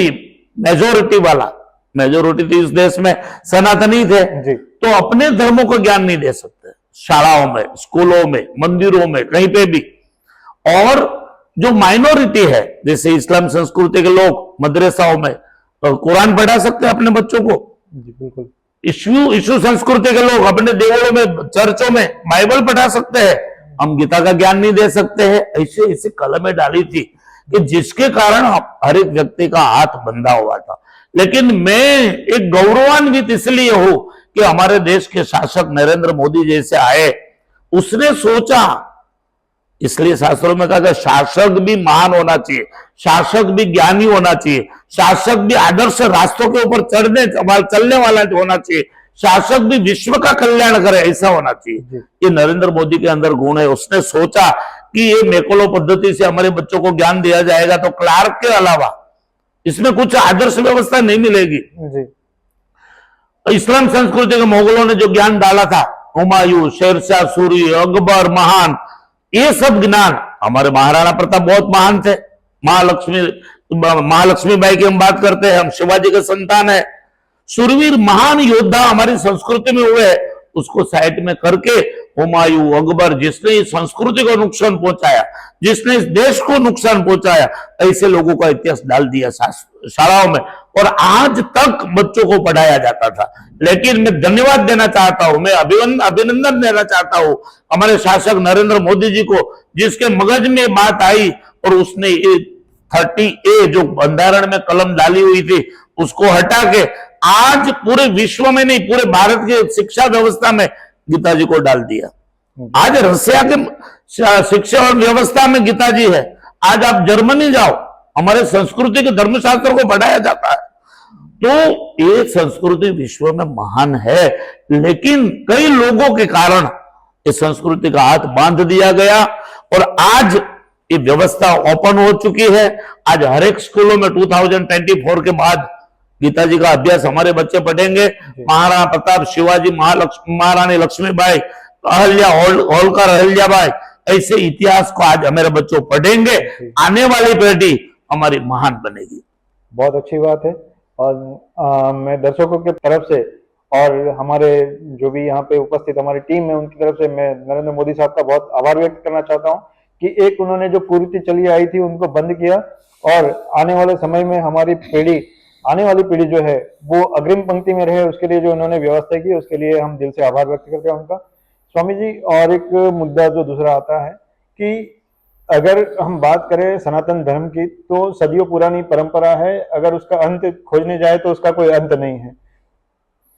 मेजोरिटी वाला, मेजोरिटी तो इस देश में सनातनी थे, जी तो अपने धर्मों को ज्ञान नहीं दे सकते शालाओं में, स्कूलों में, मंदिरों में, कहीं पे भी। और जो माइनॉरिटी है, जैसे इस्लाम संस्कृति के लोग मदरसाओं में कुरान पढ़ा सकते हैं अपने बच्चों को। जी बिल्कुल। इशू संस्कृति के लोग अपने देवलों में, चर्चों में बाइबल पढ़ा सकते हैं, हम गीता का ज्ञान नहीं दे सकते हैं। ऐसे ऐसी कलमें डाली थी कि जिसके कारण हर एक व्यक्ति का हाथ बंधा हुआ था। लेकिन मैं एक गौरवान्वित इसलिए हूं कि हमारे देश के शासक नरेंद्र मोदी जैसे आए, उसने सोचा, इसलिए शास्त्रों में कहा कि शासक भी महान होना चाहिए, शासक भी ज्ञानी होना चाहिए, शासक भी आदर्श रास्तों के ऊपर चलने वाला होना चाहिए, शासक भी विश्व का कल्याण करे, ऐसा होना चाहिए। ये नरेंद्र मोदी के अंदर गुण है। उसने सोचा कि ये मेकोलो पद्धति से हमारे बच्चों को ज्ञान दिया जाएगा तो क्लार्क के अलावा इसमें कुछ आदर्श व्यवस्था नहीं मिलेगी। जी इस्लाम संस्कृति के मुगलों ने जो ज्ञान डाला था, हुमायूं, शेरशाह सूरी, अकबर महान, ये सब ज्ञान, हमारे महाराणा प्रताप बहुत महान थे, महालक्ष्मी बाई की हम बात करते हैं, हम शिवाजी के संतान है, सुरवीर महान योद्धा हमारी संस्कृति में हुए, उसको साइड में करके हुमायूं, अकबर, जिसने इस संस्कृति को नुकसान पहुंचाया, जिसने इस देश को नुकसान पहुंचाया, ऐसे लोगों का इतिहास डाल दिया शालाओं में और आज तक बच्चों को पढ़ाया जाता था। लेकिन मैं धन्यवाद देना चाहता हूं, मैं अभिनंदन देना चाहता हूं हमारे शासक नरेंद्र मोदी जी को, जिसके मगज में बात आई और उसने ये 30A जो बंधारण में कलम डाली हुई थी उसको हटा के आज पूरे विश्व में नहीं, पूरे भारत की शिक्षा व्यवस्था में गीता जी को डाल दिया। आज रसिया के शिक्षा व्यवस्था में गीता जी है। आज आप जर्मनी जाओ, हमारे संस्कृति के धर्मशास्त्र को पढ़ाया जाता है। तो ये संस्कृति विश्व में महान है, लेकिन कई लोगों के कारण इस संस्कृति का हाथ बांध दिया गया और आज ये व्यवस्था ओपन हो चुकी है। आज हर एक स्कूलों में 2024 के बाद गीता जी का अभ्यास हमारे बच्चे पढ़ेंगे। महाराणा प्रताप, शिवाजी, महारानी लक्ष्मीबाई, होलकर, अहिल्याबाई, ऐसे इतिहास को आज हमारे बच्चों पढ़ेंगे। आने वाली पीढ़ी हमारी महान बनेगी। बहुत अच्छी बात है। और मैं दर्शकों की तरफ से और हमारे जो भी यहाँ पे उपस्थित हमारी टीम है उनकी तरफ से मैं नरेंद्र मोदी साहब का बहुत आभार व्यक्त करना चाहता हूँ कि एक उन्होंने जो कुरीति चली आई थी उनको बंद किया और आने वाले समय में हमारी आने वाली पीढ़ी जो है वो अग्रिम पंक्ति में रहे, उसके लिए जो उन्होंने व्यवस्था की उसके लिए हम दिल से आभार व्यक्त करते हैं उनका। स्वामी जी, और एक मुद्दा जो दूसरा आता है कि अगर हम बात करें सनातन धर्म की तो सदियों पुरानी परंपरा है, अगर उसका अंत खोजने जाए तो उसका कोई अंत नहीं है।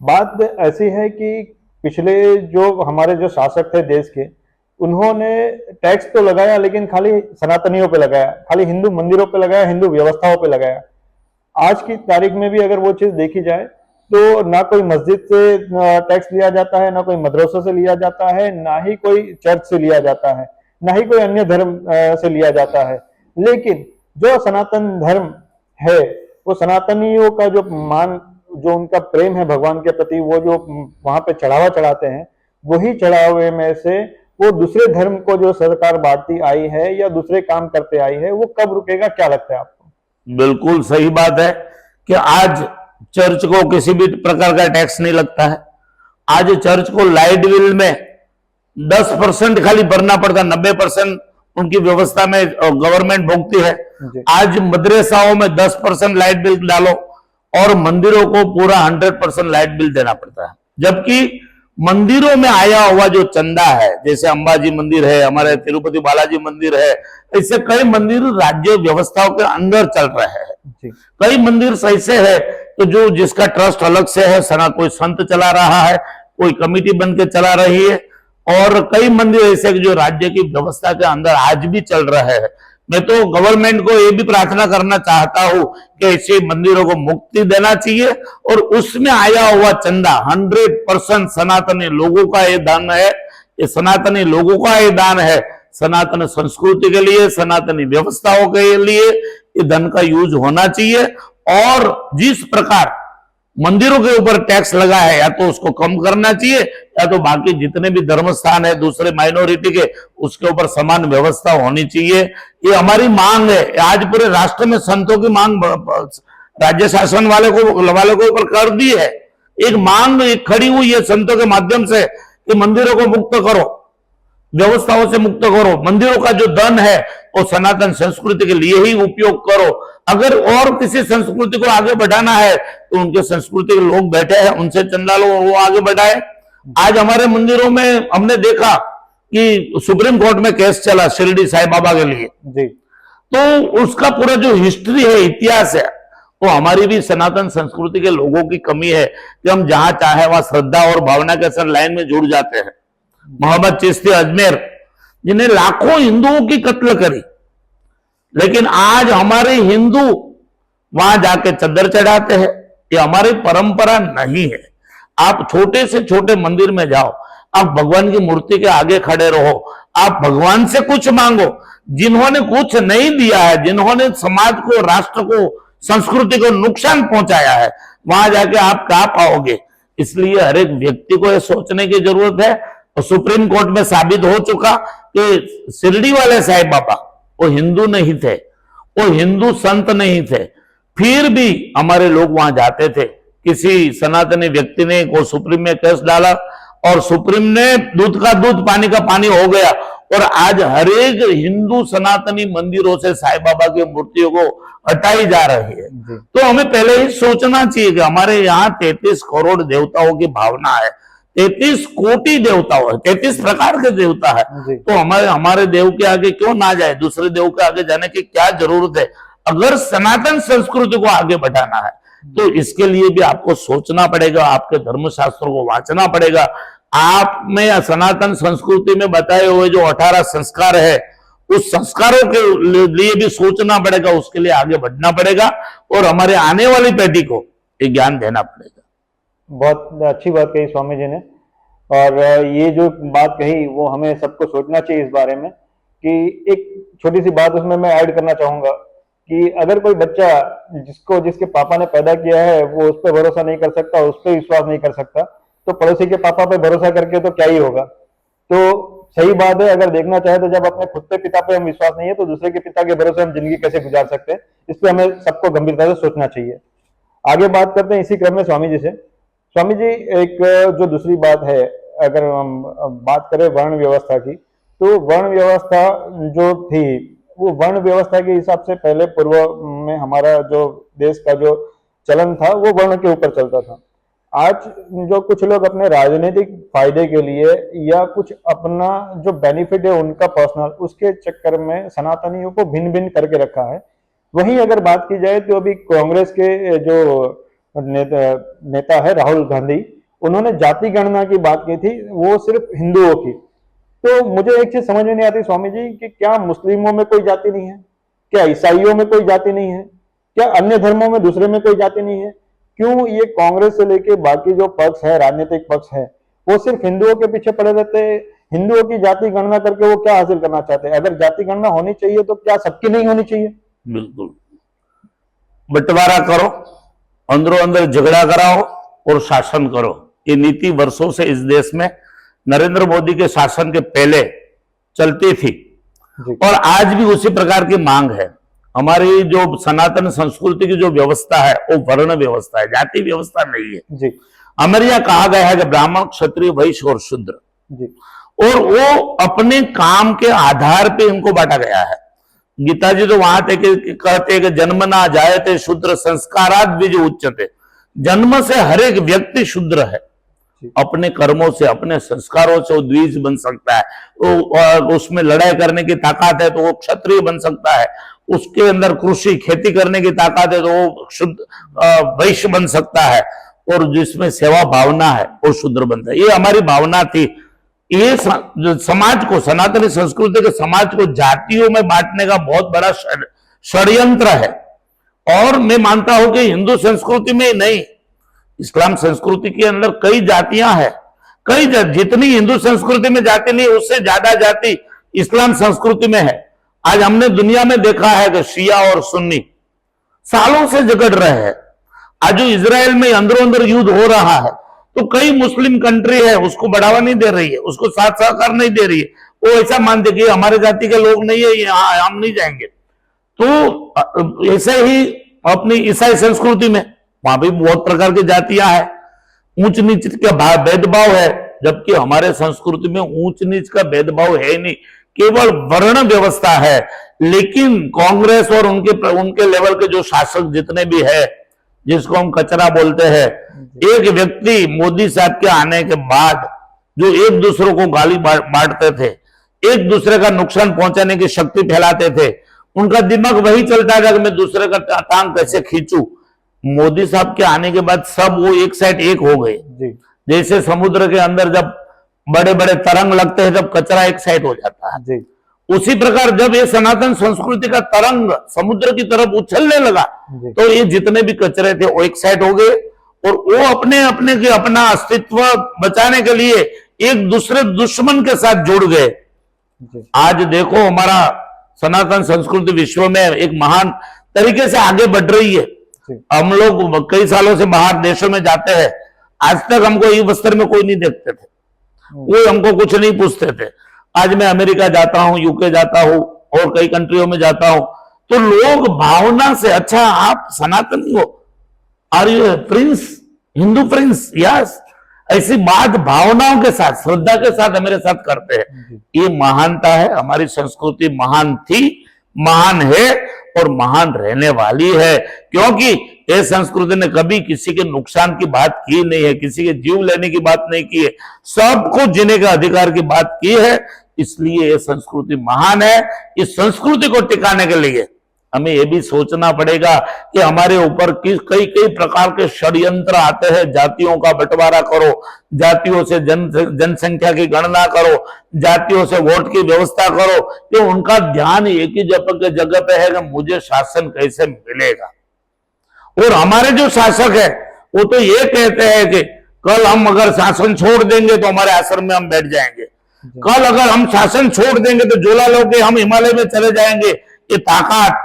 बात ऐसी है कि पिछले जो हमारे जो शासक थे देश के, उन्होंने टैक्स तो लगाया लेकिन खाली सनातनियों पे लगाया, खाली हिंदू मंदिरों पे लगाया, हिंदू व्यवस्थाओं पे लगाया। आज की तारीख में भी अगर वो चीज देखी जाए तो ना कोई मस्जिद से टैक्स लिया जाता है, ना कोई मदरसों से लिया जाता है, ना ही कोई चर्च से लिया जाता है, ना ही कोई अन्य धर्म से लिया जाता है। लेकिन जो सनातन धर्म है, वो सनातनियों का जो मान, जो उनका प्रेम है भगवान के प्रति, वो जो वहां पे चढ़ावा चढ़ाते हैं, वही चढ़ावे में से वो दूसरे धर्म को जो सरकार बांटती आई है या दूसरे काम करते आई है, वो कब रुकेगा, क्या लगता है आपको? बिल्कुल सही बात है कि आज चर्च को किसी भी प्रकार का टैक्स नहीं लगता है। आज चर्च को लाइट बिल में 10% खाली भरना पड़ता, 90% उनकी व्यवस्था में गवर्नमेंट भोगती है। आज मदरसाओं में 10% लाइट बिल डालो और मंदिरों को पूरा 100% लाइट बिल देना पड़ता है। जबकि मंदिरों में आया हुआ जो चंदा है, जैसे अंबाजी मंदिर है, हमारे तिरुपति बालाजी मंदिर है, ऐसे कई मंदिर राज्य व्यवस्थाओं के अंदर चल रहे हैं। कई मंदिर ऐसे है तो जो जिसका ट्रस्ट अलग से है, सना कोई संत चला रहा है, कोई कमिटी बन के चला रही है, और कई मंदिर ऐसे जो राज्य की व्यवस्था के अंदर आज भी चल रहे हैं। मैं तो गवर्नमेंट को ये भी प्रार्थना करना चाहता हूं कि ऐसे मंदिरों को मुक्ति देना चाहिए, और उसमें आया हुआ चंदा 100% सनातनी लोगों का ये दान है, ये सनातनी लोगों का ये दान है, सनातन संस्कृति के लिए, सनातनी व्यवस्थाओं के लिए ये धन का यूज होना चाहिए। और जिस प्रकार मंदिरों के ऊपर टैक्स लगा है, या तो उसको कम करना चाहिए, या तो बाकी जितने भी धर्म स्थान है दूसरे माइनॉरिटी के, उसके ऊपर समान व्यवस्था होनी चाहिए। ये हमारी मांग है। आज पूरे राष्ट्र में संतों की मांग राज्य शासन वाले को ऊपर कर दी है। एक मांग खड़ी हुई है संतों के माध्यम से कि मंदिरों को मुक्त करो, व्यवस्थाओं से मुक्त करो, मंदिरों का जो धन है वो सनातन संस्कृति के लिए ही उपयोग करो। अगर और किसी संस्कृति को आगे बढ़ाना है तो उनके संस्कृति के लोग बैठे हैं, उनसे चंदा लो, वो आगे बढ़ाए। आज हमारे मंदिरों में हमने देखा कि सुप्रीम कोर्ट में केस चला शिरडी साईं बाबा के लिए जी, तो उसका पूरा जो हिस्ट्री है, इतिहास है, वो हमारी भी सनातन संस्कृति के लोगों की कमी है कि हम जहां चाहे वहां श्रद्धा और भावना के साथ लाइन में जुड़ जाते हैं। मोहम्मद चिश्ती अजमेर, जिन्हें लाखों हिंदुओं की कत्ल करी, लेकिन आज हमारे हिंदू वहां जाके चद्दर चढ़ाते हैं। ये हमारी परंपरा नहीं है। आप छोटे से छोटे मंदिर में जाओ, आप भगवान की मूर्ति के आगे खड़े रहो, आप भगवान से कुछ मांगो। जिन्होंने कुछ नहीं दिया है, जिन्होंने समाज को, राष्ट्र को, संस्कृति को नुकसान पहुंचाया है, वहां जाके आप क्या पाओगे? इसलिए हर एक व्यक्ति को यह सोचने की जरूरत है। और सुप्रीम कोर्ट में साबित हो चुका कि शिरडी वाले साईं बाबा वो हिंदू नहीं थे, वो हिंदू संत नहीं थे, फिर भी हमारे लोग वहां जाते थे। किसी सनातनी व्यक्ति ने वो सुप्रीम में केस डाला और सुप्रीम ने दूध का दूध पानी का पानी हो गया, और आज हर एक हिंदू सनातनी मंदिरों से साईं बाबा की मूर्तियों को हटाई जा रही है। तो हमें पहले ही सोचना चाहिए कि हमारे यहाँ 33 करोड़ देवताओं की भावना है, 33 कोटि देवताओं है, 33 प्रकार के देवता है। तो हमारे देव के आगे क्यों ना जाए? दूसरे देव के आगे जाने की क्या जरूरत है? अगर सनातन संस्कृति को आगे बढ़ाना है तो इसके लिए भी आपको सोचना पड़ेगा, आपके धर्मशास्त्रों को वांचना पड़ेगा। आप में सनातन संस्कृति में बताए हुए जो 18 संस्कार है, उस संस्कारों के लिए भी सोचना पड़ेगा, उसके लिए आगे बढ़ना पड़ेगा, और हमारे आने वाली पीढ़ी को ये ज्ञान देना पड़ेगा। बहुत अच्छी बात कही स्वामी जी ने। और ये जो बात कही वो हमें सबको सोचना चाहिए इस बारे में। कि एक छोटी सी बात उसमें मैं ऐड करना चाहूंगा कि अगर कोई बच्चा जिसके पापा ने पैदा किया है वो उस पर भरोसा नहीं कर सकता, उस पर विश्वास नहीं कर सकता, तो पड़ोसी के पापा पे भरोसा करके तो क्या ही होगा। तो सही बात है, अगर देखना चाहे तो जब अपने खुद के पिता पे हम विश्वास नहीं है तो दूसरे के पिता के भरोसे हम जिंदगी कैसे गुजार सकते हैं, इस पर हमें सबको गंभीरता से सोचना चाहिए। आगे बात करते हैं इसी क्रम में स्वामी जी से। स्वामी जी, एक जो दूसरी बात है, अगर हम बात करें वर्ण व्यवस्था की, तो वर्ण व्यवस्था जो थी वो वर्ण व्यवस्था के हिसाब से पहले पूर्व में हमारा जो देश का जो चलन था वो वर्ण के ऊपर चलता था। आज जो कुछ लोग अपने राजनीतिक फायदे के लिए या कुछ अपना जो बेनिफिट है उनका पर्सनल, उसके चक्कर में सनातनियों को भिन्न भिन्न करके रखा है। वहीं अगर बात की जाए तो अभी कांग्रेस के जो नेता है राहुल गांधी, उन्होंने जाति गणना की बात की थी, वो सिर्फ हिंदुओं की। तो मुझे एक चीज समझ में नहीं आती स्वामी जी कि क्या मुस्लिमों में कोई जाति नहीं है? क्या ईसाइयों में कोई जाति नहीं है? क्या अन्य धर्मों में दूसरे में कोई जाति नहीं है? क्यों ये कांग्रेस से लेके बाकी जो पक्ष है, राजनीतिक पक्ष है, वो सिर्फ हिंदुओं के पीछे पड़े रहते हैं? हिंदुओं की जाति गणना करके वो क्या हासिल करना चाहते हैं? अगर जाति गणना होनी चाहिए तो क्या सबकी नहीं होनी चाहिए? बिल्कुल, बंटवारा करो, अंदरों अंदर झगड़ा कराओ और शासन करो। ये नीति वर्षों से इस देश में नरेंद्र मोदी के शासन के पहले चलती थी और आज भी उसी प्रकार की मांग है। हमारी जो सनातन संस्कृति की जो व्यवस्था है वो वर्ण व्यवस्था है, जाति व्यवस्था नहीं है जी। हमारे यहाँ कहा गया है कि ब्राह्मण, क्षत्रिय, वैश्य और शूद्र जी। और वो अपने काम के आधार पे इनको बांटा गया है। गीता जी तो वहां कहते हैं कि जन्म ना जायते शूद्र संस्काराद द्विज उच्यते। जन्म से हर एक व्यक्ति शूद्र है, अपने कर्मों से, अपने संस्कारों से वो द्विज बन सकता है। वो उसमें लड़ाई करने की ताकत है तो वो क्षत्रिय बन सकता है, उसके अंदर कृषि खेती करने की ताकत है तो वो शुद्ध वैश्य बन सकता है, और जिसमें सेवा भावना है वो शूद्र बनता है। ये हमारी भावना थी। ये जो समाज को, सनातनी संस्कृति के समाज को जातियों में बांटने का बहुत बड़ा षड्यंत्र है। और मैं मानता हूं कि हिंदू संस्कृति में ही नहीं, इस्लाम संस्कृति के अंदर कई जातियां हैं, जितनी हिंदू संस्कृति में जाति नहीं उससे ज्यादा जाति इस्लाम संस्कृति में है। आज हमने दुनिया में देखा है कि शिया और सुन्नी सालों से झगड़ रहे हैं। आज जो इजराइल में अंदरों अंदर युद्ध हो रहा है तो कई मुस्लिम कंट्री है उसको बढ़ावा नहीं दे रही है, उसको साथ सहकार नहीं दे रही है। वो ऐसा मानते कि हमारे जाति के लोग नहीं है, यहाँ हम नहीं जाएंगे। तो ऐसे ही अपनी ईसाई संस्कृति में वहां भी बहुत प्रकार की जातियां हैं, ऊंच नीच का भेदभाव है, जबकि हमारे संस्कृति में ऊंच नीच का भेदभाव है नहीं, केवल वर्ण व्यवस्था है। लेकिन कांग्रेस और उनके लेवल के जो शासक जितने भी है, जिसको हम कचरा बोलते हैं, एक व्यक्ति मोदी साहब के आने के बाद जो एक दूसरे को गाली बांटते थे, एक दूसरे का नुकसान पहुंचाने की शक्ति फैलाते थे, उनका दिमाग वही चलता था कि मैं दूसरे का टांग कैसे खींचूं। मोदी साहब के आने के बाद सब वो एक साइड एक हो गए। जैसे समुद्र के अंदर जब बड़े बड़े तरंग लगते हैं जब कचरा एक साइड हो जाता है, उसी प्रकार जब ये सनातन संस्कृति का तरंग समुद्र की तरफ उछलने लगा तो ये जितने भी कचरे थे वो एक साइड हो गए, और वो अपना अस्तित्व बचाने के लिए एक दूसरे दुश्मन के साथ जुड़ गए। आज देखो हमारा सनातन संस्कृति विश्व में एक महान तरीके से आगे बढ़ रही है। हम लोग कई सालों से बाहर देशों में जाते हैं, आज तक हमको ई वस्त्र में कोई नहीं देखते थे, कोई हमको कुछ नहीं पूछते थे। आज मैं अमेरिका जाता हूं, यूके जाता हूं और कई कंट्रियों में जाता हूं तो लोग भावना से, अच्छा आप सनातनी हो, are you prince, Hindu prince, yes, ऐसी बात भावनाओं के साथ, श्रद्धा के साथ मेरे साथ करते हैं। ये महानता है। हमारी संस्कृति महान थी, महान है और महान रहने वाली है, क्योंकि ये संस्कृति ने कभी किसी के नुकसान की बात की नहीं है, किसी के जीव लेने की बात नहीं की है, सबको जीने का अधिकार की बात की है। इसलिए ये संस्कृति महान है। इस संस्कृति को टिकाने के लिए हमें यह भी सोचना पड़ेगा कि हमारे ऊपर कई प्रकार के षड्यंत्र आते हैं। जातियों का बंटवारा करो, जातियों से जनसंख्या की गणना करो, जातियों से वोट की व्यवस्था करो, कि उनका ध्यान एक ही जगह पे है कि मुझे शासन कैसे मिलेगा। और हमारे जो शासक है वो तो ये कहते हैं कि कल हम अगर शासन छोड़ देंगे तो हमारे आश्रम में हम बैठ जाएंगे, कल अगर हम शासन छोड़ देंगे तो झोला लोगे हम हिमालय में चले जाएंगे। ये ताकत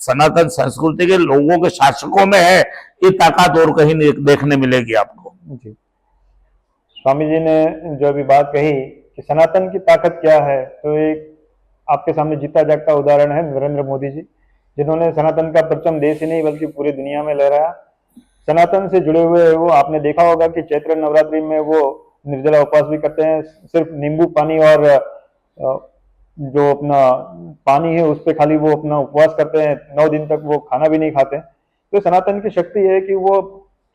सनातन संस्कृति के लोगों के शासकों में है, ये ताकत और कहीं नहीं देखने मिलेगी आपको। जी, स्वामी जी ने जो अभी बात कही कि सनातन की ताकत क्या है, तो एक आपके सामने जीता जागता उदाहरण है नरेंद्र मोदी जी, जिन्होंने सनातन का परचम देश ही नहीं बल्कि पूरी दुनिया में लहराया। सनातन से जुड़े हुए वो आपने देखा होगा कि चैत्र नवरात्रि में वो निर्जला उपवास भी करते हैं, सिर्फ नींबू पानी और जो अपना पानी है उस पर खाली वो अपना उपवास करते हैं, 9 दिन तक वो खाना भी नहीं खाते। तो सनातन की शक्ति है कि वो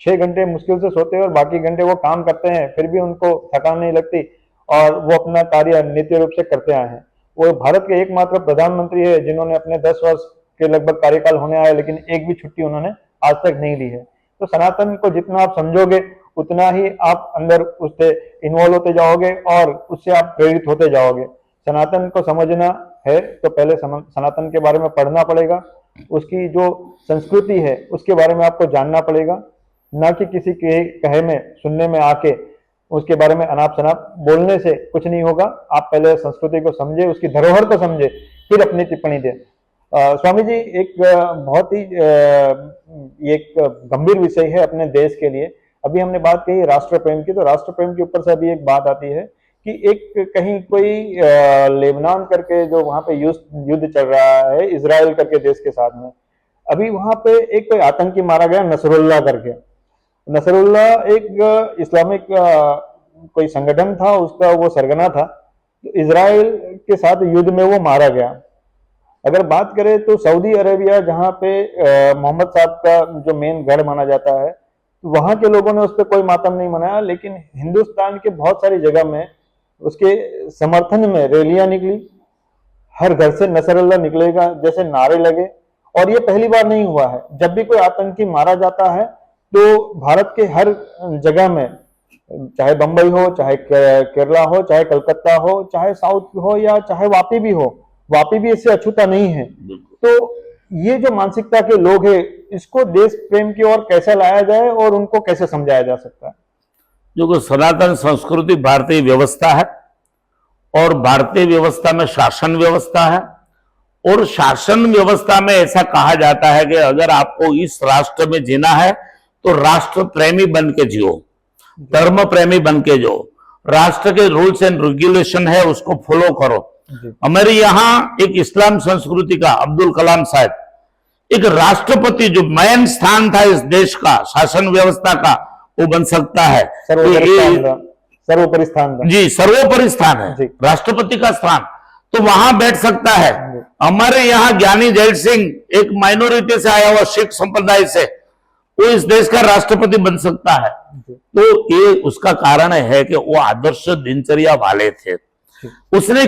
6 घंटे मुश्किल से सोते हैं और बाकी घंटे वो काम करते हैं, फिर भी उनको थकान नहीं लगती और वो अपना कार्य नित्य रूप से करते आए हैं। वो भारत के एकमात्र प्रधानमंत्री है जिन्होंने अपने 10 वर्ष के लगभग कार्यकाल होने आए लेकिन एक भी छुट्टी उन्होंने आज तक नहीं ली है। तो सनातन को जितना आप समझोगे उतना ही आप अंदर उससे इन्वॉल्व होते जाओगे और उससे आप प्रेरित होते जाओगे। सनातन को समझना है तो पहले सनातन के बारे में पढ़ना पड़ेगा, उसकी जो संस्कृति है उसके बारे में आपको जानना पड़ेगा, ना कि किसी के कहे में सुनने में आके उसके बारे में अनाप शनाप बोलने से कुछ नहीं होगा। आप पहले संस्कृति को समझे, उसकी धरोहर को समझे, फिर अपनी टिप्पणी दें। स्वामी जी, एक बहुत ही एक गंभीर विषय है अपने देश के लिए। अभी हमने बात कही राष्ट्र प्रेम की, तो राष्ट्र प्रेम के ऊपर से अभी एक बात आती है कि एक कहीं कोई लेबनान करके जो वहां पे युद्ध चल रहा है इजराइल करके देश के साथ में, अभी वहां पे एक कोई आतंकी मारा गया नसरुल्लाह करके। नसरुल्लाह एक इस्लामिक कोई संगठन था, उसका वो सरगना था। तो इजराइल के साथ युद्ध में वो मारा गया। अगर बात करें तो सऊदी अरेबिया जहाँ पे मोहम्मद साहब का जो मेन गढ़ माना जाता है, वहां के लोगों ने उस पर कोई मातम नहीं मनाया, लेकिन हिंदुस्तान के बहुत सारी जगह में उसके समर्थन में रैलियां निकली, हर घर से नसरुल्लाह निकलेगा जैसे नारे लगे। और ये पहली बार नहीं हुआ है, जब भी कोई आतंकी मारा जाता है तो भारत के हर जगह में, चाहे बंबई हो, चाहे केरला हो, चाहे कलकत्ता हो, चाहे साउथ हो, या चाहे वापी भी हो, वापी भी इससे अछूता नहीं है। तो ये जो मानसिकता के लोग हैं, इसको देश प्रेम की ओर कैसे लाया जाए और उनको कैसे समझाया जा सकता है? जो सनातन संस्कृति भारतीय व्यवस्था है, और भारतीय व्यवस्था में शासन व्यवस्था है, और शासन व्यवस्था में ऐसा कहा जाता है कि अगर आपको इस राष्ट्र में जीना है तो राष्ट्र प्रेमी बन के जियो, धर्म प्रेमी बन के जियो, राष्ट्र के रूल्स एंड रेगुलेशन है उसको फॉलो करो। हमारे यहाँ एक इस्लाम संस्कृति का अब्दुल कलाम साहब, एक राष्ट्रपति जो मेन स्थान था इस देश का शासन व्यवस्था का, वो बन सकता है। सर्वोपरि स्थान जी, सर्वोपरि स्थान है राष्ट्रपति का स्थान, तो वहां बैठ सकता है। हमारे यहाँ ज्ञानी जैल सिंह एक माइनॉरिटी से आया हुआ सिख संप्रदाय से, वो इस देश का राष्ट्रपति बन सकता है। तो ये उसका कारण है कि वो आदर्श दिनचर्या वाले थे। उसने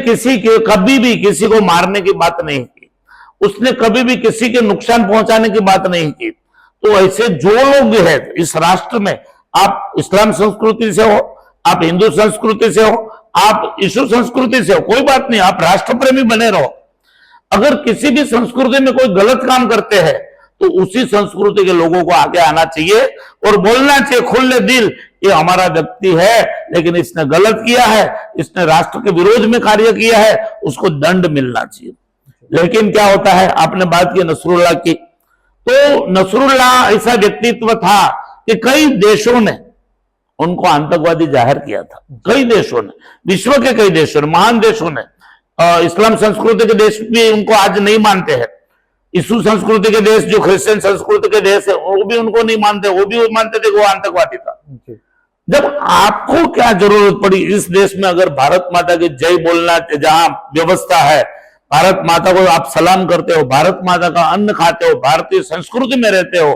कभी भी किसी को मारने की बात नहीं की, उसने कभी भी किसी के नुकसान पहुंचाने की बात नहीं की। तो ऐसे जो लोग हैं इस राष्ट्र में, आप इस्लाम संस्कृति से हो, आप हिंदू संस्कृति से हो, आप ईशु संस्कृति से हो, कोई बात नहीं, आप राष्ट्र प्रेमी बने रहो। अगर किसी भी संस्कृति में कोई गलत काम करते हैं तो उसी संस्कृति के लोगों को आगे आना चाहिए और बोलना चाहिए खुले दिल, ये हमारा व्यक्ति है लेकिन इसने गलत किया है, इसने राष्ट्र के विरोध में कार्य किया है, उसको दंड मिलना चाहिए। लेकिन क्या होता है, आपने बात की नसरुल्लाह की, तो नसरुल्लाह ऐसा व्यक्तित्व था कि कई देशों ने उनको आतंकवादी जाहिर किया था। कई देशों ने, विश्व के कई देशों ने, महान देशों ने, इस्लाम संस्कृति के देश भी उनको आज नहीं मानते हैं। ईसु संस्कृति के देश, जो क्रिश्चियन संस्कृति के देश है, वो भी उनको नहीं मानते, वो भी मानते थे कि वो आतंकवादी था। जब आपको क्या जरूरत पड़ी इस देश में, अगर भारत माता की जय बोलना, जहां व्यवस्था है, भारत माता को आप सलाम करते हो, भारत माता का अन्न खाते हो, भारतीय संस्कृति में रहते हो,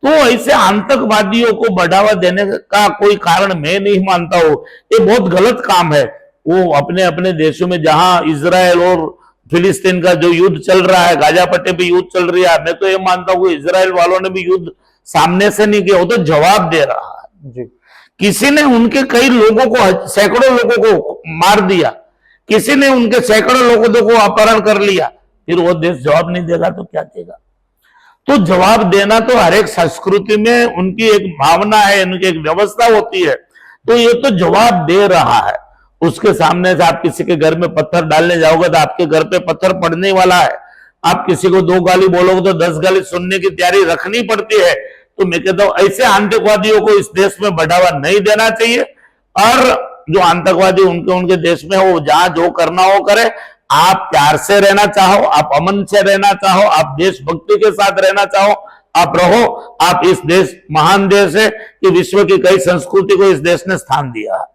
तो ऐसे आतंकवादियों को बढ़ावा देने का कोई कारण मैं नहीं मानता हूं। ये बहुत गलत काम है। वो अपने अपने देशों में, जहां इजराइल और फिलिस्तीन का जो युद्ध चल रहा है, गाजा पट्टी पे युद्ध चल रही है, मैं तो ये मानता हूं इजराइल वालों ने भी युद्ध सामने से नहीं किया, वो तो जवाब दे रहा है जी। किसी ने उनके कई लोगों को, सैकड़ों लोगों को मार दिया, किसी ने उनके सैकड़ों लोगों को अपहरण कर लिया, फिर वो देश जवाब नहीं देगा तो क्या देगा? तो जवाब देना तो हर एक संस्कृति में उनकी एक भावना है, उनकी एक व्यवस्था होती है। तो ये तो जवाब दे रहा है। उसके सामने से आप किसी के घर में पत्थर डालने जाओगे तो आपके घर पे पत्थर पड़ने वाला है। आप किसी को 2 गाली बोलोगे तो 10 गाली सुनने की तैयारी रखनी पड़ती है। तो मैं कहता हूं ऐसे आतंकवादियों को इस देश में बढ़ावा नहीं देना चाहिए, और जो आतंकवादी उनके देश में हो, जहां जो करना हो करे। आप प्यार से रहना चाहो, आप अमन से रहना चाहो, आप देशभक्ति के साथ रहना चाहो, आप रहो। आप इस देश महान देश है कि विश्व की कई संस्कृति को इस देश ने स्थान दिया है।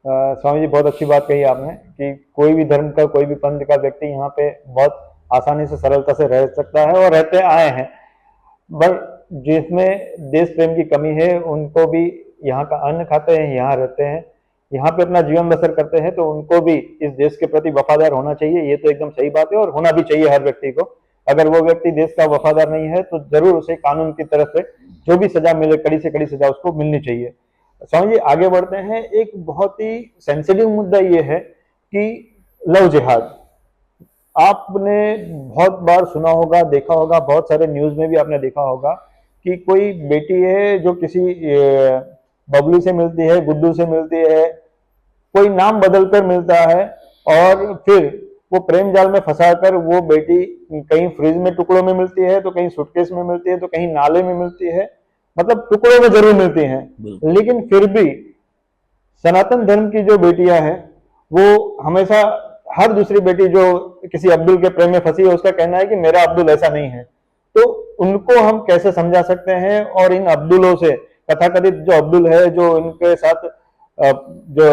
स्वामी जी, बहुत अच्छी बात कही आपने कि कोई भी धर्म का, कोई भी पंथ का व्यक्ति यहाँ पे बहुत आसानी से, सरलता से रह सकता है और रहते आए हैं। बट जिसमें देश प्रेम की कमी है, उनको भी यहाँ का अन्न खाते हैं, यहाँ रहते हैं, यहाँ पे अपना जीवन बसर करते हैं, तो उनको भी इस देश के प्रति वफादार होना चाहिए। ये तो एकदम सही बात है और होना भी चाहिए हर व्यक्ति को। अगर वो व्यक्ति देश का वफादार नहीं है तो जरूर उसे कानून की तरफ से जो भी सजा मिले, कड़ी से कड़ी सजा उसको मिलनी चाहिए। स्वामी जी, आगे बढ़ते हैं। एक बहुत ही सेंसिटिव मुद्दा ये है कि लव जिहाद। आपने बहुत बार सुना होगा, देखा होगा, बहुत सारे न्यूज में भी आपने देखा होगा कि कोई बेटी है जो किसी बबलू से मिलती है, गुड्डू से मिलती है, कोई नाम बदलकर मिलता है, और फिर वो प्रेम जाल में फंसाकर वो बेटी कहीं फ्रिज में टुकड़ों में मिलती है, तो कहीं सूटकेस में मिलती है, तो कहीं नाले में मिलती है, मतलब टुकड़ों में जरूर मिलती हैं। लेकिन फिर भी सनातन धर्म की जो बेटियां हैं, वो हमेशा, हर दूसरी बेटी जो किसी अब्दुल के प्रेम में फंसी है, उसका कहना है कि मेरा अब्दुल ऐसा नहीं है। तो उनको हम कैसे समझा सकते हैं? और इन अब्दुलों से, तथाकथित जो अब्दुल है, जो इनके साथ जो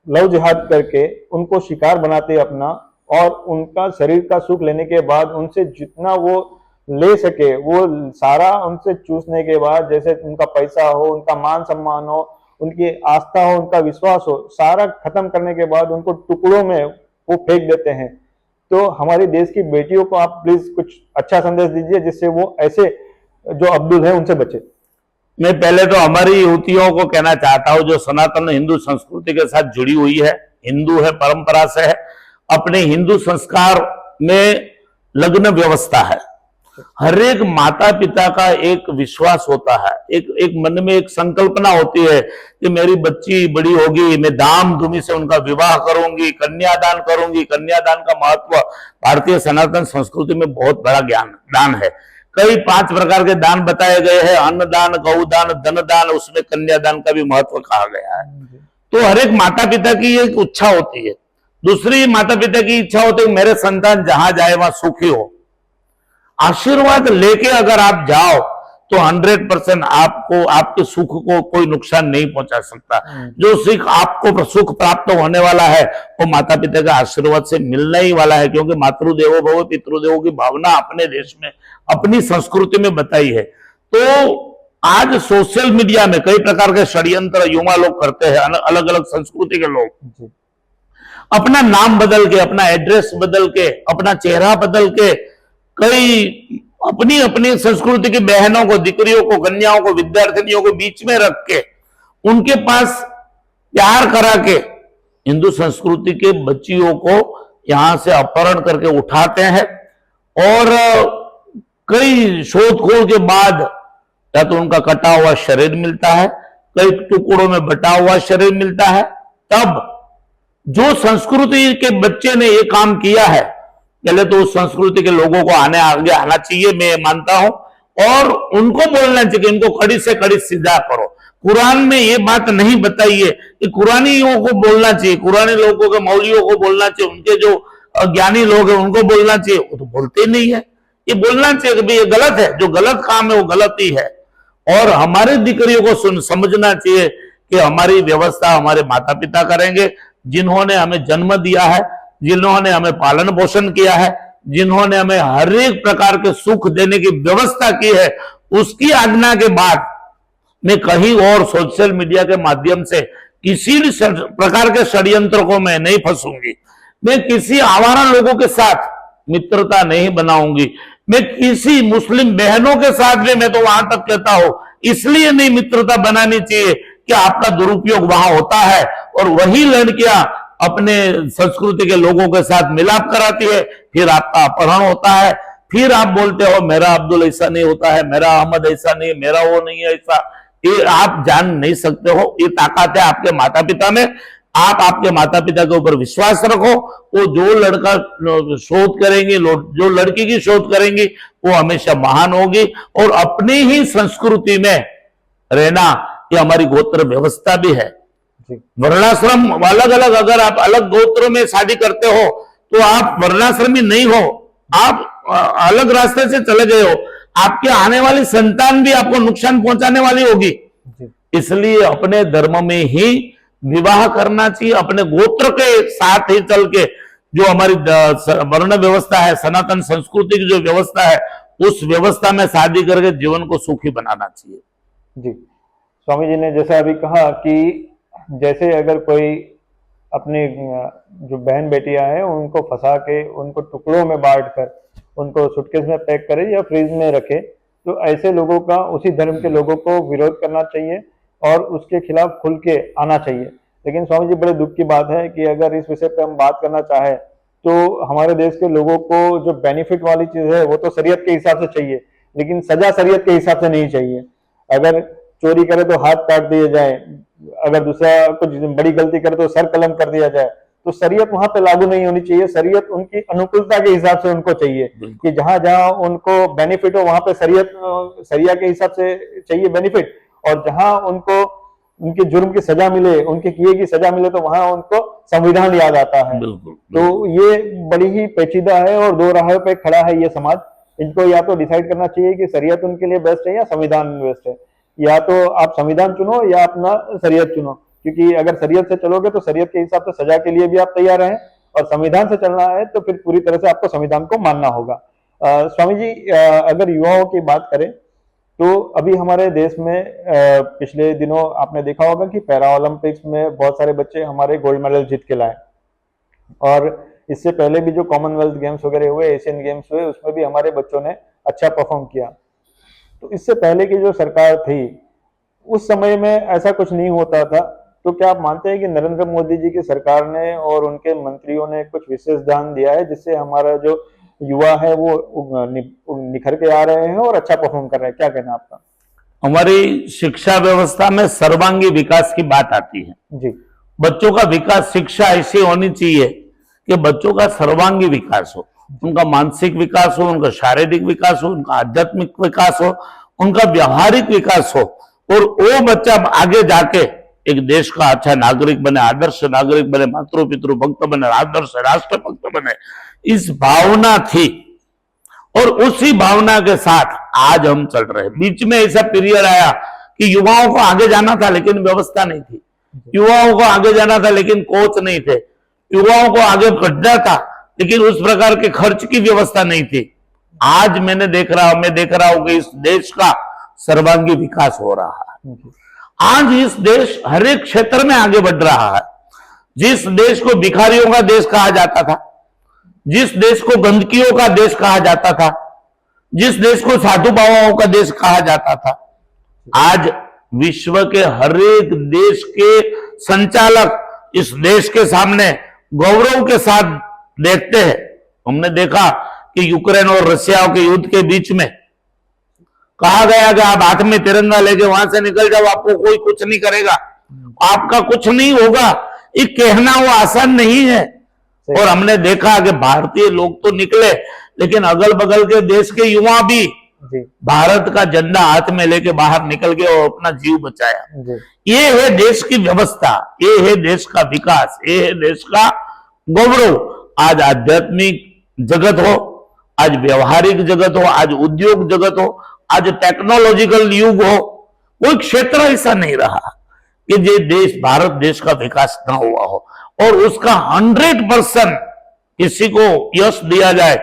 लव जिहाद करके उनको शिकार बनाते अपना, और उनका शरीर का सुख लेने के बाद उनसे जितना वो ले सके वो सारा उनसे चूसने के बाद, जैसे उनका पैसा हो, उनका मान सम्मान हो, उनकी आस्था हो, उनका विश्वास हो, सारा खत्म करने के बाद उनको टुकड़ों में वो फेंक देते हैं। तो हमारी देश की बेटियों को आप प्लीज कुछ अच्छा संदेश दीजिए जिससे वो ऐसे जो अब्दुल है उनसे बचे। मैं पहले तो हमारी युवतियों को कहना चाहता हूं जो सनातन हिंदू संस्कृति के साथ जुड़ी हुई है, हिंदू है, परंपरा से है, अपने हिंदू संस्कार में लग्न व्यवस्था है। हर एक माता पिता का एक विश्वास होता है, एक मन में एक संकल्पना होती है कि मेरी बच्ची बड़ी होगी, मैं धाम धूमी से उनका विवाह करूंगी, कन्यादान करूंगी। कन्यादान का महत्व भारतीय सनातन संस्कृति में बहुत बड़ा दान है। कई 5 प्रकार के दान बताए गए हैं, अन्नदान, गौदान, धनदान, उसमें कन्यादान का भी महत्व कहा गया है। तो हर एक माता पिता की एक इच्छा होती है। दूसरी माता पिता की इच्छा होती है मेरे संतान जहां जाए वहां सुखी हो। आशीर्वाद लेके अगर आप जाओ तो 100% आपको, आपके सुख को कोई नुकसान नहीं पहुंचा सकता। जो सुख प्राप्त होने वाला है वो माता पिता के आशीर्वाद से मिलने ही वाला है, क्योंकि मातृदेवो भव पितृदेवो की भावना अपने देश में, अपनी संस्कृति में बताई है। तो आज सोशल मीडिया में कई प्रकार के षड्यंत्र युवा लोग करते हैं, अलग अलग संस्कृति के लोग अपना नाम बदल के, अपना एड्रेस बदल के, अपना चेहरा बदल के, कई अपनी अपनी संस्कृति की बहनों को, दीकरियों को, कन्याओं को, विद्यार्थिनियों को बीच में रख के उनके पास प्यार करा के हिंदू संस्कृति के बच्चियों को यहां से अपहरण करके उठाते हैं। और कई शोध खोज के बाद या तो उनका कटा हुआ शरीर मिलता है, कई टुकड़ों में बटा हुआ शरीर मिलता है। तब जो संस्कृति के बच्चे ने ये काम किया है, पहले तो उस संस्कृति के लोगों को आगे आना चाहिए, मैं मानता हूं, और उनको बोलना चाहिए कि इनको कड़ी से कड़ी सजा करो। कुरान में ये बात नहीं बताई है कि कुरानियों को बोलना चाहिए, कुरानी लोगों के मौलियों को बोलना चाहिए, उनके जो ज्ञानी लोग हैं उनको बोलना चाहिए, वो तो बोलते ही नहीं है। ये बोलना चाहिए कि भाई ये गलत है, जो गलत काम है वो गलत ही है। और हमारे दीकरियों को समझना चाहिए कि हमारी व्यवस्था हमारे माता पिता करेंगे, जिन्होंने हमें जन्म दिया है, जिन्होंने हमें पालन पोषण किया है, जिन्होंने हमें हर एक प्रकार के सुख देने की व्यवस्था की है, उसकी आज्ञा के बाद मैं कहीं और सोशल मीडिया के माध्यम से किसी भी प्रकार के षड्यंत्र को मैं नहीं फंसूंगी। मैं किसी आवारा लोगों के साथ मित्रता नहीं बनाऊंगी। मैं किसी मुस्लिम बहनों के साथ भी, मैं तो वहां तक कहता हूं, इसलिए नहीं मित्रता बनानी चाहिए कि आपका दुरुपयोग वहां होता है और वही लड़कियां अपने संस्कृति के लोगों के साथ मिलाप कराती है, फिर आपका अपहरण होता है, फिर आप बोलते हो मेरा अब्दुल ऐसा नहीं होता है, मेरा अहमद ऐसा नहीं है, मेरा वो नहीं है ऐसा। ये आप जान नहीं सकते हो, ये ताकत है आपके माता पिता में। आप आपके माता पिता के ऊपर विश्वास रखो, वो जो लड़का शोध करेंगे, जो लड़की की शोध करेंगी, वो हमेशा महान होगी। और अपनी ही संस्कृति में रहना, ये हमारी गोत्र व्यवस्था भी है। वर्णाश्रम अलग अलग, अगर आप अलग गोत्रों में शादी करते हो तो आप वर्णाश्रमी नहीं हो, आप अलग रास्ते से चले गए हो, आपके आने वाली संतान भी आपको नुकसान पहुंचाने वाली होगी। इसलिए अपने धर्म में ही विवाह करना चाहिए, अपने गोत्र के साथ ही चल के, जो हमारी वर्ण व्यवस्था है, सनातन संस्कृति की जो व्यवस्था है, उस व्यवस्था में शादी करके जीवन को सुखी बनाना चाहिए। जी, स्वामी जी ने जैसा अभी कहा कि जैसे अगर कोई अपनी जो बहन बेटियां हैं उनको फंसा के, उनको टुकड़ों में बांट कर, उनको सूटकेस में पैक करे या फ्रीज में रखे, तो ऐसे लोगों का, उसी धर्म के लोगों को विरोध करना चाहिए और उसके खिलाफ खुल के आना चाहिए। लेकिन स्वामी जी, बड़े दुख की बात है कि अगर इस विषय पे हम बात करना चाहें तो हमारे देश के लोगों को जो बेनिफिट वाली चीज है वो तो शरीयत के हिसाब से चाहिए, लेकिन सजा शरीयत के हिसाब से नहीं चाहिए। अगर चोरी करे तो हाथ काट दिए जाए, अगर दूसरा कुछ बड़ी गलती करे तो सर कलम कर दिया जाए, तो शरीयत वहां पे लागू नहीं होनी चाहिए। शरीयत उनकी अनुकूलता के हिसाब से उनको चाहिए कि जहां जहां उनको बेनिफिट हो वहां पे शरिया के हिसाब से चाहिए बेनिफिट, और जहां उनको उनके जुर्म की सजा मिले, उनके किए की सजा मिले, तो वहां उनको संविधान याद आता है। तो ये बड़ी ही पेचीदा है और दो राहों पे खड़ा है ये समाज। इनको या तो डिसाइड करना चाहिए कि शरीयत उनके लिए बेस्ट है या संविधान बेस्ट है, या तो आप संविधान चुनो या अपना शरीयत चुनो, क्योंकि अगर शरीयत से चलोगे तो शरीयत के हिसाब से सजा के लिए भी आप तैयार हैं, और संविधान से चलना है तो फिर पूरी तरह से आपको संविधान को मानना होगा। स्वामी जी, अगर युवाओं की बात करें तो अभी हमारे देश में पिछले दिनों आपने देखा होगा कि पैरा ओलंपिक्स में बहुत सारे बच्चे हमारे गोल्ड मेडल जीत के लाए, और इससे पहले भी जो कॉमनवेल्थ गेम्स वगैरह हुए, एशियन गेम्स हुए, उसमें भी हमारे बच्चों ने अच्छा परफॉर्म किया। तो इससे पहले की जो सरकार थी उस समय में ऐसा कुछ नहीं होता था। तो क्या आप मानते हैं कि नरेंद्र मोदी जी की सरकार ने और उनके मंत्रियों ने कुछ विशेष ध्यान दिया है जिससे हमारा जो युवा है वो निखर के आ रहे हैं और अच्छा परफॉर्म कर रहे हैं? क्या कहना है आपका? हमारी शिक्षा व्यवस्था में सर्वांगी विकास की बात आती है जी बच्चों का विकास। शिक्षा ऐसी होनी चाहिए कि बच्चों का सर्वांगी विकास हो, उनका मानसिक विकास हो, उनका शारीरिक विकास हो, उनका आध्यात्मिक विकास हो, उनका व्यवहारिक विकास हो, और वो बच्चा आगे जाके एक देश का अच्छा नागरिक बने, आदर्श नागरिक बने, मातृ पितृ भक्त बने, आदर्श राष्ट्र भक्त बने। इस भावना थी और उसी भावना के साथ आज हम चल रहे हैं। बीच में ऐसा पीरियड आया कि युवाओं को आगे जाना था लेकिन व्यवस्था नहीं थी, युवाओं को आगे जाना था लेकिन कोच नहीं थे, युवाओं को आगे बढ़ना था लेकिन उस प्रकार के खर्च की व्यवस्था नहीं थी। आज मैं देख रहा हूं कि इस देश का सर्वांगी विकास हो रहा है। आज इस देश हर एक क्षेत्र में आगे बढ़ रहा है। जिस देश को भिखारियों का देश कहा जाता था, जिस देश को गंदगियों का देश कहा जाता था, जिस देश को साधु बाबाओं का देश कहा जाता था, आज विश्व के हर एक देश के संचालक इस देश के सामने गौरव के साथ देखते हैं। हमने देखा कि यूक्रेन और रशिया के युद्ध के बीच में कहा गया कि आप हाथ में तिरंगा लेके वहां से निकल जाओ, आपको कोई कुछ नहीं करेगा, आपका कुछ नहीं होगा। ये कहना वो आसान नहीं है। और हमने देखा कि भारतीय लोग तो निकले लेकिन अगल बगल के देश के युवा भी भारत का झंडा हाथ में लेके बाहर निकल गए और अपना जीव बचाया। ये है देश की व्यवस्था, ये है देश का विकास, ये है देश का गौरव। आज आध्यात्मिक जगत हो, आज व्यवहारिक जगत हो, आज उद्योग जगत हो, आज टेक्नोलॉजिकल युग हो, कोई क्षेत्र ऐसा नहीं रहा कि ये देश, भारत देश का विकास ना हुआ हो। और उसका 100% किसी को यश दिया जाए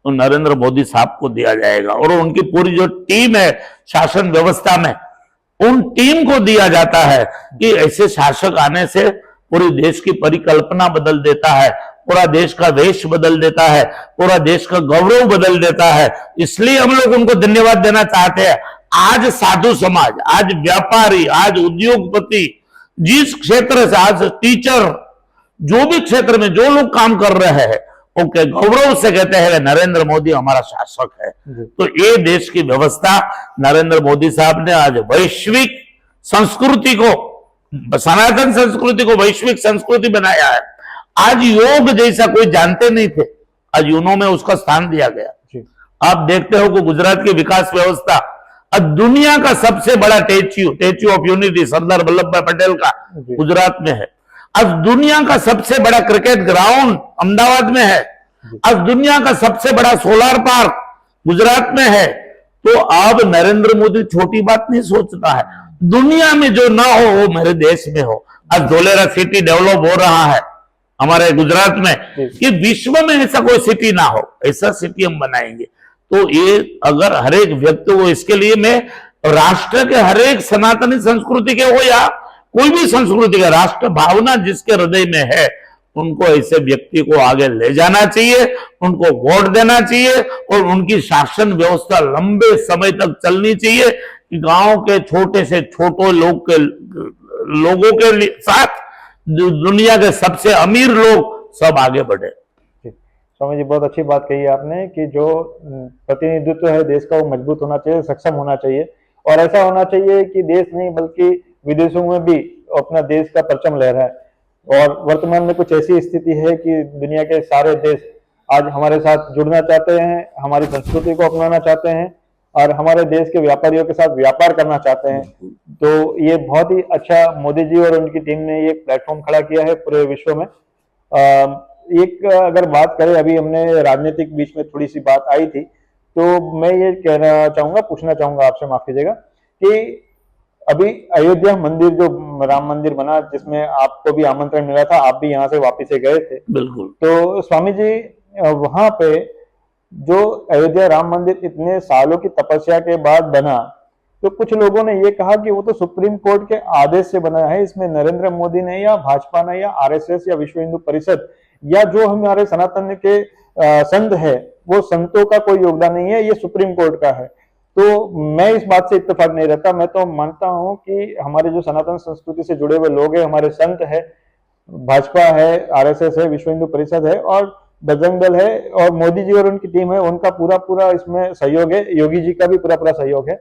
तो नरेंद्र मोदी साहब को दिया जाएगा, और उनकी पूरी जो टीम है शासन व्यवस्था में, उन टीम को दिया जाता है कि ऐसे शासक आने से पूरे देश की परिकल्पना बदल देता है, पूरा देश का वेश बदल देता है, पूरा देश का गौरव बदल देता है। इसलिए हम लोग उनको धन्यवाद देना चाहते हैं। आज साधु समाज, आज व्यापारी, आज उद्योगपति, जिस क्षेत्र से, आज टीचर, जो भी क्षेत्र में जो लोग काम कर रहे हैं, उनके गौरव से कहते हैं नरेंद्र मोदी हमारा शासक है। तो ये देश की व्यवस्था नरेंद्र मोदी साहब ने आज वैश्विक संस्कृति को, सनातन संस्कृति को वैश्विक संस्कृति बनाया है। आज योग जैसा कोई जानते नहीं थे, आज यूनो में उसका स्थान दिया गया। आप देखते हो कि गुजरात की विकास व्यवस्था अब दुनिया का सबसे बड़ा statue of unity Sardar Vallabh भाई पटेल का गुजरात में है। आज दुनिया का सबसे बड़ा क्रिकेट ग्राउंड अहमदाबाद में है। आज दुनिया का सबसे बड़ा सोलर पार्क गुजरात में है। तो अब नरेंद्र मोदी छोटी बात नहीं सोचता है, दुनिया में जो ना हो वो मेरे देश में हो। आज धोलेरा सिटी डेवलप हो रहा है हमारे गुजरात में, कि विश्व में ऐसा कोई सिटी ना हो, ऐसा सिटी हम बनाएंगे। तो ये अगर हर एक व्यक्ति को, इसके लिए मैं राष्ट्र के हर एक सनातनी संस्कृति के हो या कोई भी संस्कृति का, राष्ट्र भावना जिसके हृदय में है, उनको ऐसे व्यक्ति को आगे ले जाना चाहिए, उनको वोट देना चाहिए, और उनकी शासन व्यवस्था लंबे समय तक चलनी चाहिए कि गांव के छोटे से छोटे लोगों के साथ दुनिया के सबसे अमीर लोग सब आगे बढ़े। स्वामी जी, बहुत अच्छी बात कही आपने कि जो प्रतिनिधित्व है देश का वो मजबूत होना चाहिए, सक्षम होना चाहिए, और ऐसा होना चाहिए कि देश नहीं बल्कि विदेशों में भी अपना देश का परचम लहराए। और वर्तमान में कुछ ऐसी स्थिति है कि दुनिया के सारे देश आज हमारे साथ जुड़ना चाहते हैं, हमारी संस्कृति को अपनाना चाहते हैं और हमारे देश के व्यापारियों के साथ व्यापार करना चाहते हैं। तो ये बहुत ही अच्छा मोदी जी और उनकी टीम ने ये प्लेटफॉर्म खड़ा किया है पूरे विश्व में। एक अगर बात करें, अभी हमने राजनीतिक बीच में थोड़ी सी बात आई थी, तो मैं ये कहना चाहूंगा, पूछना चाहूंगा आपसे, माफ कीजिएगा, कि अभी अयोध्या मंदिर जो राम मंदिर बना, जिसमें आपको भी आमंत्रण मिला था, आप भी यहाँ से वापिस से गए थे। बिल्कुल। तो स्वामी जी, वहां पे जो अयोध्या राम मंदिर इतने सालों की तपस्या के बाद बना, तो कुछ लोगों ने ये कहा कि वो तो सुप्रीम कोर्ट के आदेश से बना है, इसमें नरेंद्र मोदी ने या भाजपा ने या आरएसएस या विश्व हिंदू परिषद या जो हमारे सनातन के संत है, वो संतों का कोई योगदान नहीं है, ये सुप्रीम कोर्ट का है। तो मैं इस बात से इत्तेफाक नहीं रहता। मैं तो मानता हूं कि हमारे जो सनातन संस्कृति से जुड़े हुए लोग हैं, हमारे संत है, भाजपा है, आरएसएस है, विश्व हिंदू परिषद है और बजरंग दल है और मोदी जी और उनकी टीम है, उनका पूरा पूरा इसमें सहयोग है, योगी जी का भी पूरा पूरा सहयोग है।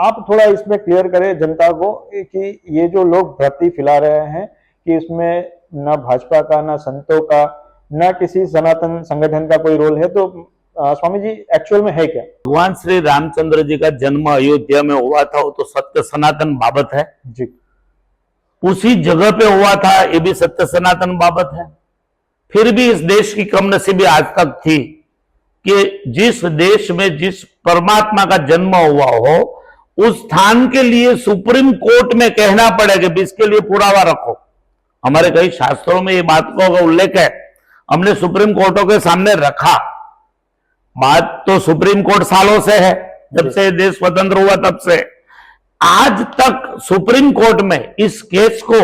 आप थोड़ा इसमें क्लियर करें जनता को कि ये जो लोग भ्रांति फैला रहे हैं कि इसमें ना भाजपा का, ना संतों का, ना किसी सनातन संगठन का कोई रोल है, तो स्वामी जी एक्चुअल में है क्या? भगवान श्री रामचंद्र जी का जन्म अयोध्या में हुआ था, वो तो सत्य सनातन बाबत है जी। उसी जगह पे हुआ था, ये भी सत्य सनातन बाबत है। फिर भी इस देश की कमनसीबी आज तक थी कि जिस देश में जिस परमात्मा का जन्म हुआ हो, उस स्थान के लिए सुप्रीम कोर्ट में कहना पड़ेगा कि इसके लिए पुरावा रखो। हमारे कई शास्त्रों में ये बात का उल्लेख है, हमने सुप्रीम कोर्टों के सामने रखा। बात तो सुप्रीम कोर्ट सालों से है, जब से देश स्वतंत्र हुआ तब से आज तक सुप्रीम कोर्ट में इस केस को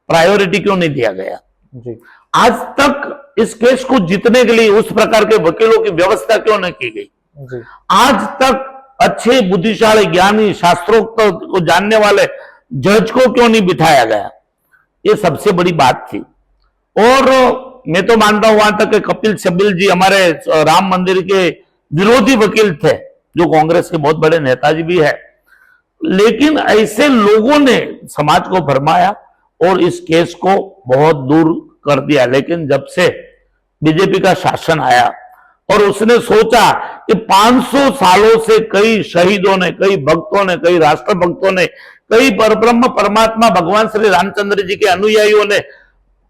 प्रायोरिटी क्यों नहीं दिया गया जी। आज तक इस केस को जीतने के लिए उस प्रकार के वकीलों की व्यवस्था क्यों नहीं की गई जी। आज तक अच्छे बुद्धिशाली ज्ञानी शास्त्रोक्त को जानने वाले जज को क्यों नहीं बिठाया गया? ये सबसे बड़ी बात थी। और मैं तो मानता हूं वहां तक कि कपिल सिब्बल जी हमारे राम मंदिर के विरोधी वकील थे, जो कांग्रेस के बहुत बड़े नेताजी भी है, लेकिन ऐसे लोगों ने समाज को भरमाया और इस केस को बहुत दूर कर दिया। लेकिन जब से बीजेपी का शासन आया और उसने सोचा कि 500 सालों से कई शहीदों ने, कई भक्तों ने, कई राष्ट्रभक्तों ने, कई परब्रह्म परमात्मा भगवान श्री रामचंद्र जी के अनुयायियों ने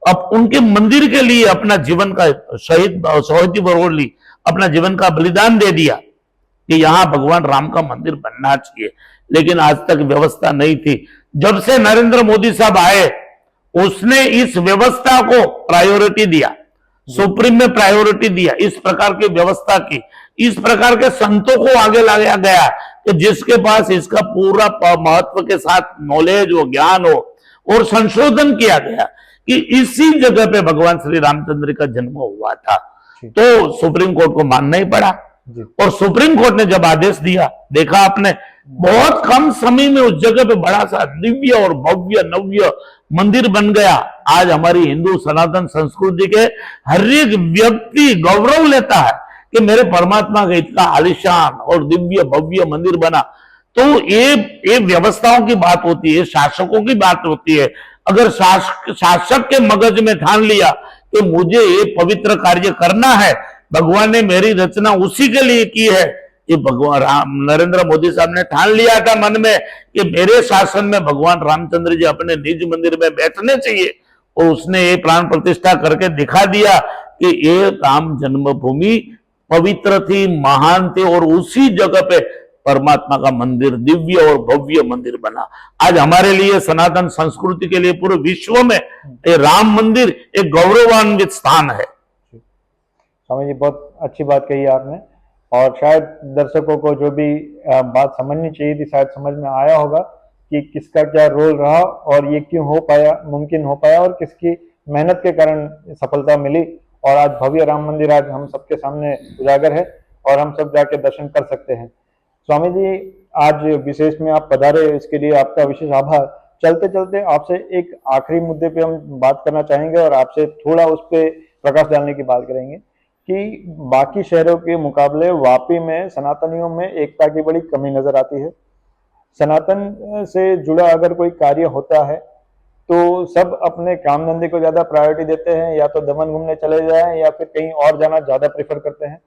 अब उनके मंदिर के लिए अपना जीवन का शहीदी बरोली अपना जीवन का बलिदान दे दिया कि यहां भगवान राम का मंदिर बनना चाहिए। लेकिन आज तक व्यवस्था नहीं थी। जब से नरेंद्र मोदी साहब आए, उसने इस व्यवस्था को प्रायोरिटी दिया, सुप्रीम में प्रायोरिटी दिया, इस प्रकार की व्यवस्था की, इस प्रकार के संतों को आगे लाया गया कि जिसके पास इसका पूरा महत्व के साथ नॉलेज हो, ज्ञान हो, और संशोधन किया गया कि इसी जगह पे भगवान श्री रामचंद्र का जन्म हुआ था। तो सुप्रीम कोर्ट को मानना ही पड़ा। और सुप्रीम कोर्ट ने जब आदेश दिया, देखा आपने, बहुत कम समय में उस जगह पे बड़ा सा दिव्य और भव्य नव्य मंदिर बन गया। आज हमारी हिंदू सनातन संस्कृति के हर एक व्यक्ति गौरव लेता है कि मेरे परमात्मा का इतना आलिशान और दिव्य भव्य मंदिर बना। तो ये व्यवस्थाओं की बात होती है, शासकों की बात होती है। अगर शासक के मगज में ठान लिया कि मुझे ये पवित्र कार्य करना है, भगवान ने मेरी रचना उसी के लिए की है, ये भगवान राम नरेंद्र मोदी साहब ने ठान लिया था मन में कि मेरे शासन में भगवान रामचंद्र जी अपने निज मंदिर में बैठने चाहिए, और उसने ये प्राण प्रतिष्ठा करके दिखा दिया कि ये राम जन्मभूमि पवित्र थी, महान थी, और उसी जगह पे परमात्मा का मंदिर दिव्य और भव्य मंदिर बना। आज हमारे लिए सनातन संस्कृति के लिए पूरे विश्व में ये राम मंदिर एक गौरवान्वित स्थान है। स्वामी जी बहुत अच्छी बात कही आपने, और शायद दर्शकों को जो भी बात समझनी चाहिए थी शायद समझ में आया होगा कि किसका क्या रोल रहा और ये क्यों हो पाया, मुमकिन हो पाया, और किसकी मेहनत के कारण सफलता मिली। और आज भव्य राम मंदिर आज हम सबके सामने उजागर है और हम सब जाके दर्शन कर सकते हैं। स्वामी जी आज विशेष में आप पधारे, इसके लिए आपका विशेष आभार। चलते चलते आपसे एक आखिरी मुद्दे पे हम बात करना चाहेंगे और आपसे थोड़ा उस पर प्रकाश डालने की बात करेंगे कि बाकी शहरों के मुकाबले वापी में सनातनियों में एकता की बड़ी कमी नजर आती है। सनातन से जुड़ा अगर कोई कार्य होता है तो सब अपने काम धंधे को ज्यादा प्रायोरिटी देते हैं, या तो दमन घूमने चले जाएं या फिर कहीं और जाना ज्यादा प्रेफर करते हैं।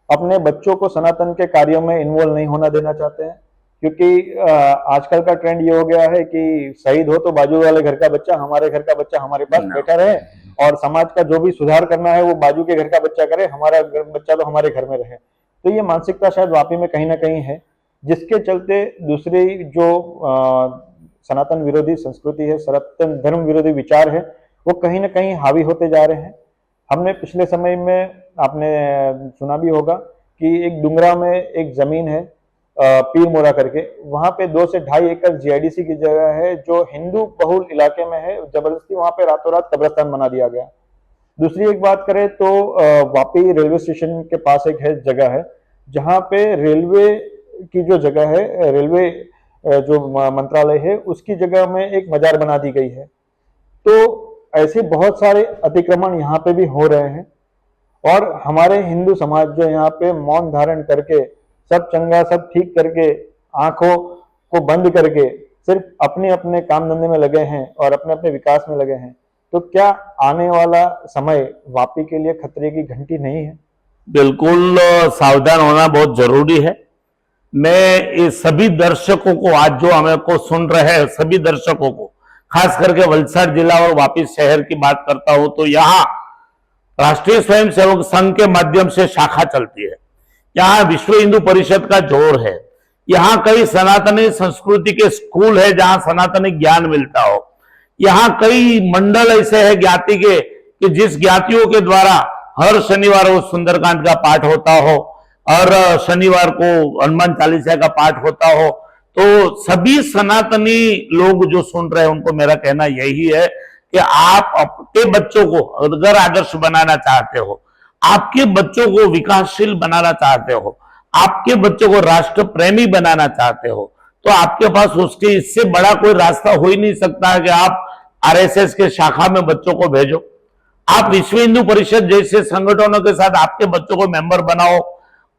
अपने बच्चों को सनातन के कार्यों में इन्वॉल्व नहीं होना देना चाहते हैं, क्योंकि आजकल का ट्रेंड ये हो गया है कि शहीद हो तो बाजू वाले घर का बच्चा, हमारे घर का बच्चा हमारे पास बैठा रहे, और समाज का जो भी सुधार करना है वो बाजू के घर का बच्चा करे, हमारा बच्चा तो हमारे घर में रहे। तो ये मानसिकता शायद वापी में कहीं ना कहीं है, जिसके चलते दूसरी जो सनातन विरोधी संस्कृति है, सनातन धर्म विरोधी विचार है, वो कहीं ना कहीं हावी होते जा रहे हैं। हमने पिछले समय में आपने सुना भी होगा कि एक डुंगरा में एक जमीन है, पीर मोरा करके, वहां पे 2 से 2.5 एकड़ जीआईडीसी की जगह है जो हिंदू बहुल इलाके में है, जबरदस्ती वहां पे रातों रात कब्रिस्तान बना दिया गया। दूसरी एक बात करें तो वापी रेलवे स्टेशन के पास एक है जगह है जहां पे रेलवे की जो जगह है, रेलवे जो मंत्रालय है उसकी जगह में एक मजार बना दी गई है। तो ऐसे बहुत सारे अतिक्रमण यहाँ पे भी हो रहे हैं और हमारे हिंदू समाज जो यहाँ पे मौन धारण करके सब चंगा सब ठीक करके आंखों को बंद करके सिर्फ अपने अपने काम धंधे में लगे हैं और अपने अपने विकास में लगे हैं, तो क्या आने वाला समय वापी के लिए खतरे की घंटी नहीं है? बिल्कुल सावधान होना बहुत जरूरी है। मैं इस सभी दर्शकों को, आज जो हमें को सुन रहे हैं सभी दर्शकों को, खास करके वलसाड़ जिला और वापी शहर की बात करता हूं, तो यहाँ राष्ट्रीय स्वयंसेवक संघ के माध्यम से शाखा चलती है। यहाँ विश्व हिंदू परिषद का जोर है। यहाँ कई सनातनी संस्कृति के स्कूल है जहां सनातनी ज्ञान मिलता हो। यहाँ कई मंडल ऐसे हैं ज्ञाति के कि जिस ज्ञातियों के द्वारा हर शनिवार वो सुंदरकांड का पाठ होता हो और शनिवार को हनुमान चालीसा का पाठ होता हो। तो सभी सनातनी लोग जो सुन रहे हैं उनको मेरा कहना यही है कि आप अपने बच्चों को अगर आदर्श बनाना चाहते हो, आपके बच्चों को विकासशील बनाना चाहते हो, आपके बच्चों को राष्ट्र प्रेमी बनाना चाहते हो, तो आपके पास उसके इससे बड़ा कोई रास्ता हो ही नहीं सकता है कि आप आरएसएस के शाखा में बच्चों को भेजो। आप विश्व हिंदू परिषद जैसे संगठनों के साथ आपके बच्चों को मेंबर बनाओ।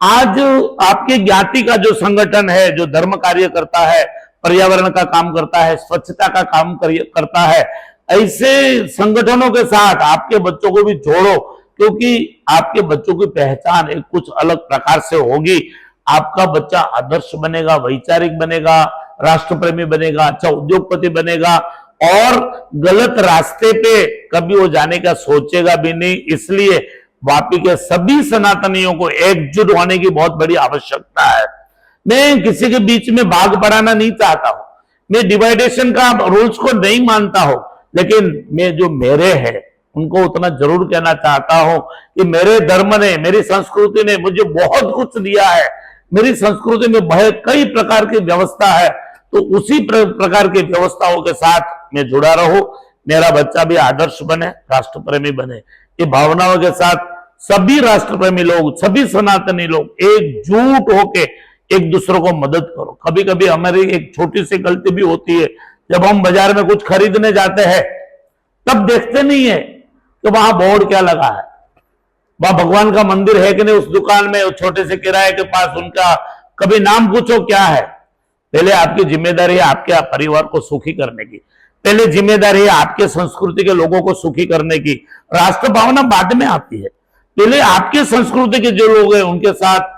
आज आपके ज्ञाति का जो संगठन है, जो धर्म कार्य करता है, पर्यावरण का काम करता है, स्वच्छता का काम करता है, ऐसे संगठनों के साथ आपके बच्चों को भी जोड़ो, क्योंकि आपके बच्चों की पहचान एक कुछ अलग प्रकार से होगी। आपका बच्चा आदर्श बनेगा, वैचारिक बनेगा, राष्ट्र प्रेमी बनेगा, अच्छा उद्योगपति बनेगा और गलत रास्ते पे कभी वो जाने का सोचेगा भी नहीं। इसलिए वापी के सभी सनातनियों को एकजुट होने की बहुत बड़ी आवश्यकता है। मैं किसी के बीच में भाग पड़ाना नहीं चाहता हूं, मैं डिवाइडेशन का रूल्स को नहीं मानता हूं, लेकिन मैं जो मेरे हैं उनको उतना जरूर कहना चाहता हूं कि मेरे धर्म ने, मेरी संस्कृति ने मुझे बहुत कुछ दिया है। मेरी संस्कृति में बहुत कई प्रकार की व्यवस्था है, तो उसी प्रकार की व्यवस्थाओं के साथ मैं जुड़ा रहूं। मेरा बच्चा भी आदर्श बने, राष्ट्र प्रेमी बने। ये भावनाओं के साथ सभी राष्ट्र प्रेमी लोग, सभी सनातनी लोग एकजुट होके एक दूसरे को मदद करो। कभी कभी हमारी एक छोटी सी गलती भी होती है, जब हम बाजार में कुछ खरीदने जाते हैं तब देखते नहीं है तो वहां बोर्ड क्या लगा है, वहां भगवान का मंदिर है कि नहीं, उस दुकान में उस छोटे से किराए के पास उनका कभी नाम पूछो क्या है। पहले आपकी जिम्मेदारी है आपके परिवार को सुखी करने की, पहले जिम्मेदारी है आपके संस्कृति के लोगों को सुखी करने की। राष्ट्र भावना बाद में आती है। पहले आपके संस्कृति के जो लोग हैं उनके साथ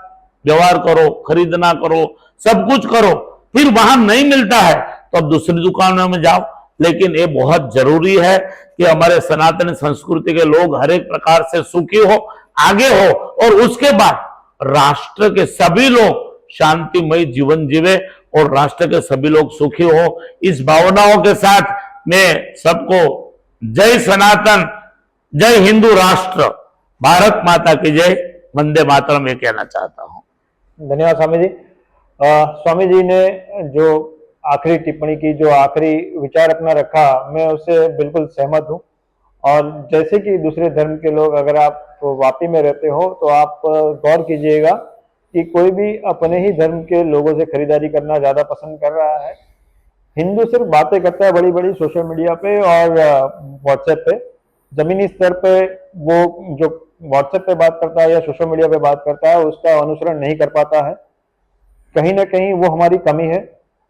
व्यवहार करो, खरीदना करो, सब कुछ करो। फिर वहां नहीं मिलता है तो अब दूसरी दुकानों में जाओ। लेकिन ये बहुत जरूरी है कि हमारे सनातन संस्कृति के लोग हर एक प्रकार से सुखी हो, आगे हो, और उसके बाद राष्ट्र के सभी लोग शांतिमय जीवन जीवे और राष्ट्र के सभी लोग सुखी हो। इस भावनाओं के साथ मैं सबको जय सनातन, जय हिंदू राष्ट्र, भारत माता की जय, वंदे मातरम ये कहना चाहता हूं। धन्यवाद स्वामी जी। स्वामी जी ने जो आखिरी टिप्पणी की, जो आखिरी विचार अपना रखा, मैं उससे बिल्कुल सहमत हूं। और जैसे कि दूसरे धर्म के लोग, अगर आप वापी में रहते हो तो आप गौर कीजिएगा कि कोई भी अपने ही धर्म के लोगों से खरीदारी करना ज्यादा पसंद कर रहा है। हिंदू सिर्फ बातें करता है बड़ी बड़ी सोशल मीडिया पे और व्हाट्सएप पे। जमीनी स्तर पे वो जो व्हाट्सएप पे बात करता है या सोशल मीडिया पे बात करता है उसका अनुसरण नहीं कर पाता है। कहीं ना कहीं वो हमारी कमी है।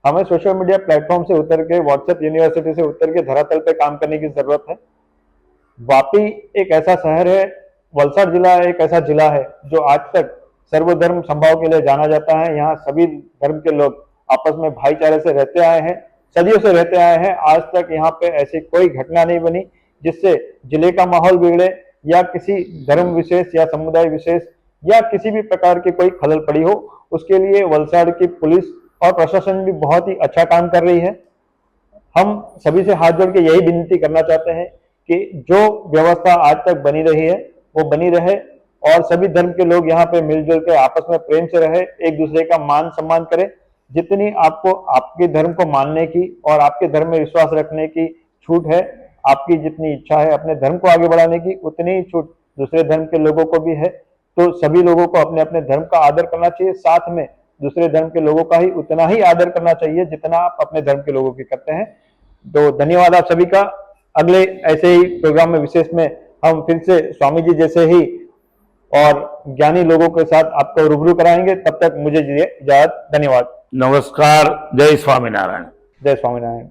हमें सोशल मीडिया प्लेटफॉर्म से उतर के, व्हाट्सएप यूनिवर्सिटी से उतर के धरातल पे काम करने की जरूरत है। वापी एक ऐसा शहर है, वलसाड़ जिला एक ऐसा जिला है जो आज तक सर्वधर्म संभाव के लिए जाना जाता है। यहाँ सभी धर्म के लोग आपस में भाईचारे से रहते आए हैं, सदियों से रहते आए हैं। आज तक यहाँ पे ऐसी कोई घटना नहीं बनी जिससे जिले का माहौल बिगड़े या किसी धर्म विशेष या समुदाय विशेष या किसी भी प्रकार की कोई खलल पड़ी हो। उसके लिए वलसाड़ की पुलिस और प्रशासन भी बहुत ही अच्छा काम कर रही है। हम सभी से हाथ जोड़ के यही विनती करना चाहते हैं कि जो व्यवस्था आज तक बनी रही है वो बनी रहे और सभी धर्म के लोग यहाँ पे मिलजुल के आपस में प्रेम से रहे, एक दूसरे का मान सम्मान करें। जितनी आपको आपके धर्म को मानने की और आपके धर्म में विश्वास रखने की छूट है, आपकी जितनी इच्छा है अपने धर्म को आगे बढ़ाने की, उतनी ही छूट दूसरे धर्म के लोगों को भी है। तो सभी लोगों को अपने अपने धर्म का आदर करना चाहिए, साथ में दूसरे धर्म के लोगों का ही उतना ही आदर करना चाहिए जितना आप अपने धर्म के लोगों की करते हैं। तो धन्यवाद आप सभी का। अगले ऐसे ही प्रोग्राम में विशेष में हम फिर से स्वामी जी जैसे ही और ज्ञानी लोगों के साथ आपको रूबरू कराएंगे। तब तक मुझे दीजिए इजाजत। धन्यवाद। नमस्कार। जय स्वामीनारायण। जय स्वामीनारायण।